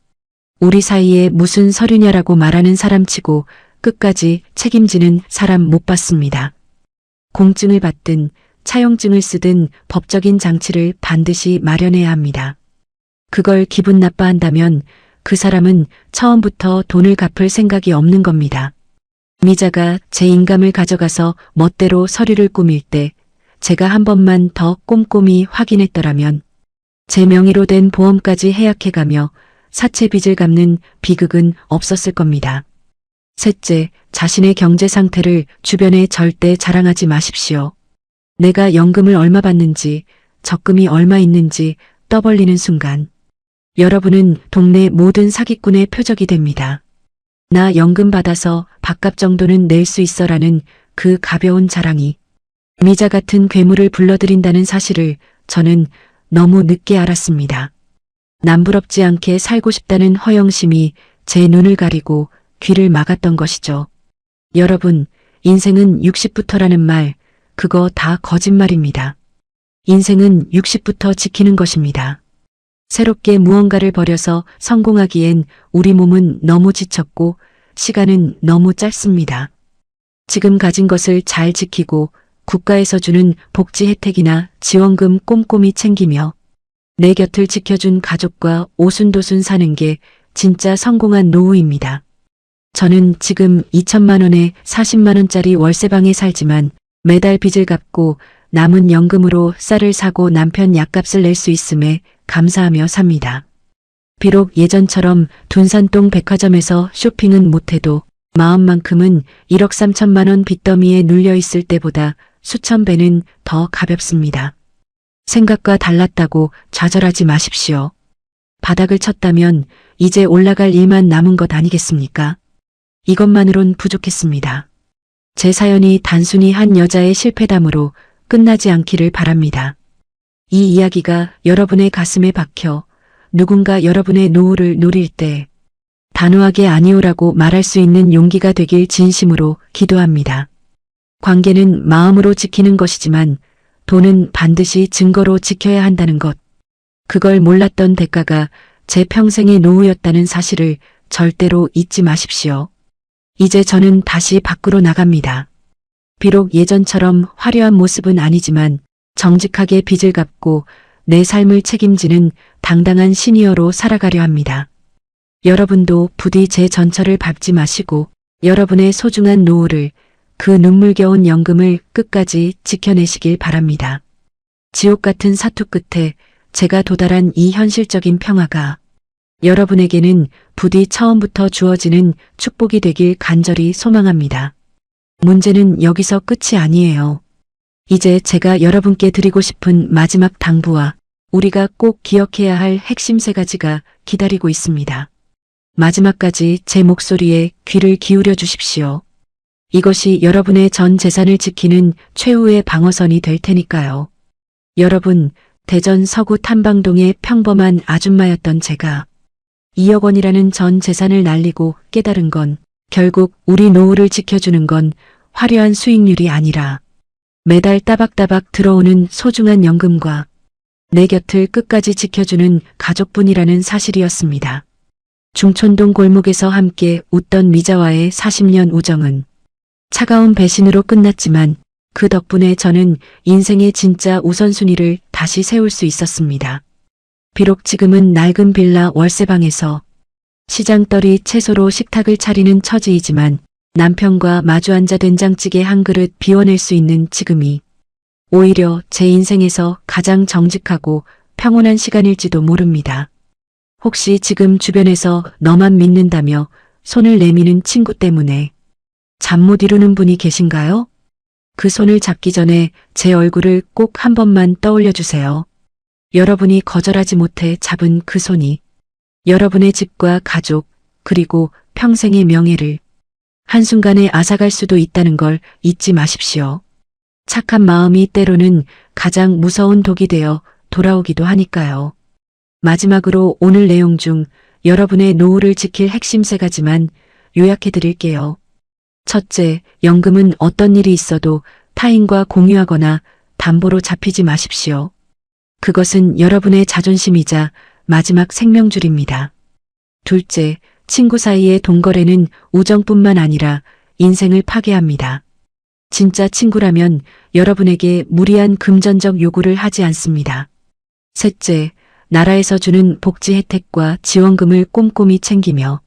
우리 사이에 무슨 서류냐라고 말하는 사람치고 끝까지 책임지는 사람 못 봤습니다. 공증을 받든 차용증을 쓰든 법적인 장치를 반드시 마련해야 합니다. 그걸 기분 나빠한다면 그 사람은 처음부터 돈을 갚을 생각이 없는 겁니다. 미자가 제 인감을 가져가서 멋대로 서류를 꾸밀 때 제가 한 번만 더 꼼꼼히 확인했더라면 제 명의로 된 보험까지 해약해가며 사채 빚을 갚는 비극은 없었을 겁니다. 셋째, 자신의 경제 상태를 주변에 절대 자랑하지 마십시오. 내가 연금을 얼마 받는지, 적금이 얼마 있는지 떠벌리는 순간 여러분은 동네 모든 사기꾼의 표적이 됩니다. 나 연금 받아서 밥값 정도는 낼 수 있어라는 그 가벼운 자랑이 미자 같은 괴물을 불러들인다는 사실을 저는 너무 늦게 알았습니다. 남부럽지 않게 살고 싶다는 허영심이 제 눈을 가리고 귀를 막았던 것이죠. 여러분, 인생은 60부터라는 말, 그거 다 거짓말입니다. 인생은 60부터 지키는 것입니다. 새롭게 무언가를 벌여서 성공하기엔 우리 몸은 너무 지쳤고 시간은 너무 짧습니다. 지금 가진 것을 잘 지키고 국가에서 주는 복지 혜택이나 지원금 꼼꼼히 챙기며 내 곁을 지켜준 가족과 오순도순 사는 게 진짜 성공한 노후입니다. 저는 지금 2천만 원에 40만 원짜리 월세방에 살지만 매달 빚을 갚고 남은 연금으로 쌀을 사고 남편 약값을 낼 수 있음에 감사하며 삽니다. 비록 예전처럼 둔산동 백화점에서 쇼핑은 못해도 마음만큼은 1억 3천만 원 빚더미에 눌려 있을 때보다 수천 배는 더 가볍습니다. 생각과 달랐다고 좌절하지 마십시오. 바닥을 쳤다면 이제 올라갈 일만 남은 것 아니겠습니까? 이것만으론 부족했습니다. 제 사연이 단순히 한 여자의 실패담으로 끝나지 않기를 바랍니다. 이 이야기가 여러분의 가슴에 박혀 누군가 여러분의 노후를 노릴 때 단호하게 아니오라고 말할 수 있는 용기가 되길 진심으로 기도합니다. 관계는 마음으로 지키는 것이지만 돈은 반드시 증거로 지켜야 한다는 것. 그걸 몰랐던 대가가 제 평생의 노후였다는 사실을 절대로 잊지 마십시오. 이제 저는 다시 밖으로 나갑니다. 비록 예전처럼 화려한 모습은 아니지만 정직하게 빚을 갚고 내 삶을 책임지는 당당한 시니어로 살아가려 합니다. 여러분도 부디 제 전철을 밟지 마시고 여러분의 소중한 노후를 그 눈물겨운 연금을 끝까지 지켜내시길 바랍니다. 지옥 같은 사투 끝에 제가 도달한 이 현실적인 평화가 여러분에게는 부디 처음부터 주어지는 축복이 되길 간절히 소망합니다. 문제는 여기서 끝이 아니에요. 이제 제가 여러분께 드리고 싶은 마지막 당부와 우리가 꼭 기억해야 할 핵심 3가지가 기다리고 있습니다. 마지막까지 제 목소리에 귀를 기울여 주십시오. 이것이 여러분의 전 재산을 지키는 최후의 방어선이 될 테니까요. 여러분, 대전 서구 탐방동의 평범한 아줌마였던 제가 2억 원이라는 전 재산을 날리고 깨달은 건 결국 우리 노후를 지켜주는 건 화려한 수익률이 아니라 매달 따박따박 들어오는 소중한 연금과 내 곁을 끝까지 지켜주는 가족분이라는 사실이었습니다. 중촌동 골목에서 함께 웃던 미자와의 40년 우정은 차가운 배신으로 끝났지만 그 덕분에 저는 인생의 진짜 우선순위를 다시 세울 수 있었습니다. 비록 지금은 낡은 빌라 월세방에서 시장떨이 채소로 식탁을 차리는 처지이지만 남편과 마주 앉아 된장찌개 한 그릇 비워낼 수 있는 지금이 오히려 제 인생에서 가장 정직하고 평온한 시간일지도 모릅니다. 혹시 지금 주변에서 너만 믿는다며 손을 내미는 친구 때문에 잠 못 이루는 분이 계신가요? 그 손을 잡기 전에 제 얼굴을 꼭 한 번만 떠올려 주세요. 여러분이 거절하지 못해 잡은 그 손이 여러분의 집과 가족 그리고 평생의 명예를 한순간에 앗아갈 수도 있다는 걸 잊지 마십시오. 착한 마음이 때로는 가장 무서운 독이 되어 돌아오기도 하니까요. 마지막으로 오늘 내용 중 여러분의 노후를 지킬 핵심 3가지만 요약해 드릴게요. 첫째, 연금은 어떤 일이 있어도 타인과 공유하거나 담보로 잡히지 마십시오. 그것은 여러분의 자존심이자 마지막 생명줄입니다. 둘째, 친구 사이의 돈거래는 우정뿐만 아니라 인생을 파괴합니다. 진짜 친구라면 여러분에게 무리한 금전적 요구를 하지 않습니다. 셋째, 나라에서 주는 복지 혜택과 지원금을 꼼꼼히 챙기며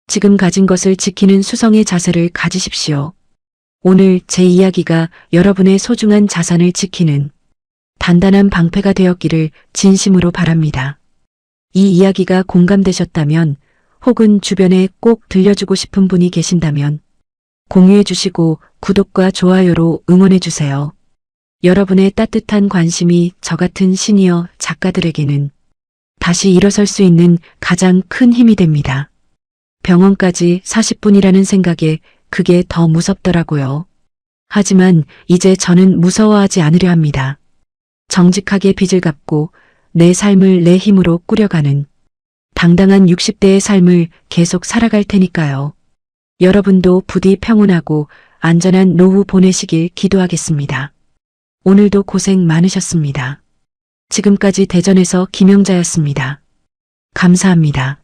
지금 가진 것을 지키는 수성의 자세를 가지십시오. 오늘 제 이야기가 여러분의 소중한 자산을 지키는 단단한 방패가 되었기를 진심으로 바랍니다. 이 이야기가 공감되셨다면 혹은 주변에 꼭 들려주고 싶은 분이 계신다면 공유해 주시고 구독과 좋아요로 응원해 주세요. 여러분의 따뜻한 관심이 저 같은 시니어 작가들에게는 다시 일어설 수 있는 가장 큰 힘이 됩니다. 병원까지 40분이라는 생각에 그게 더 무섭더라고요. 하지만 이제 저는 무서워하지 않으려 합니다. 정직하게 빚을 갚고 내 삶을 내 힘으로 꾸려가는 당당한 60대의 삶을 계속 살아갈 테니까요. 여러분도 부디 평온하고 안전한 노후 보내시길 기도하겠습니다. 오늘도 고생 많으셨습니다. 지금까지 대전에서 김영자였습니다. 감사합니다.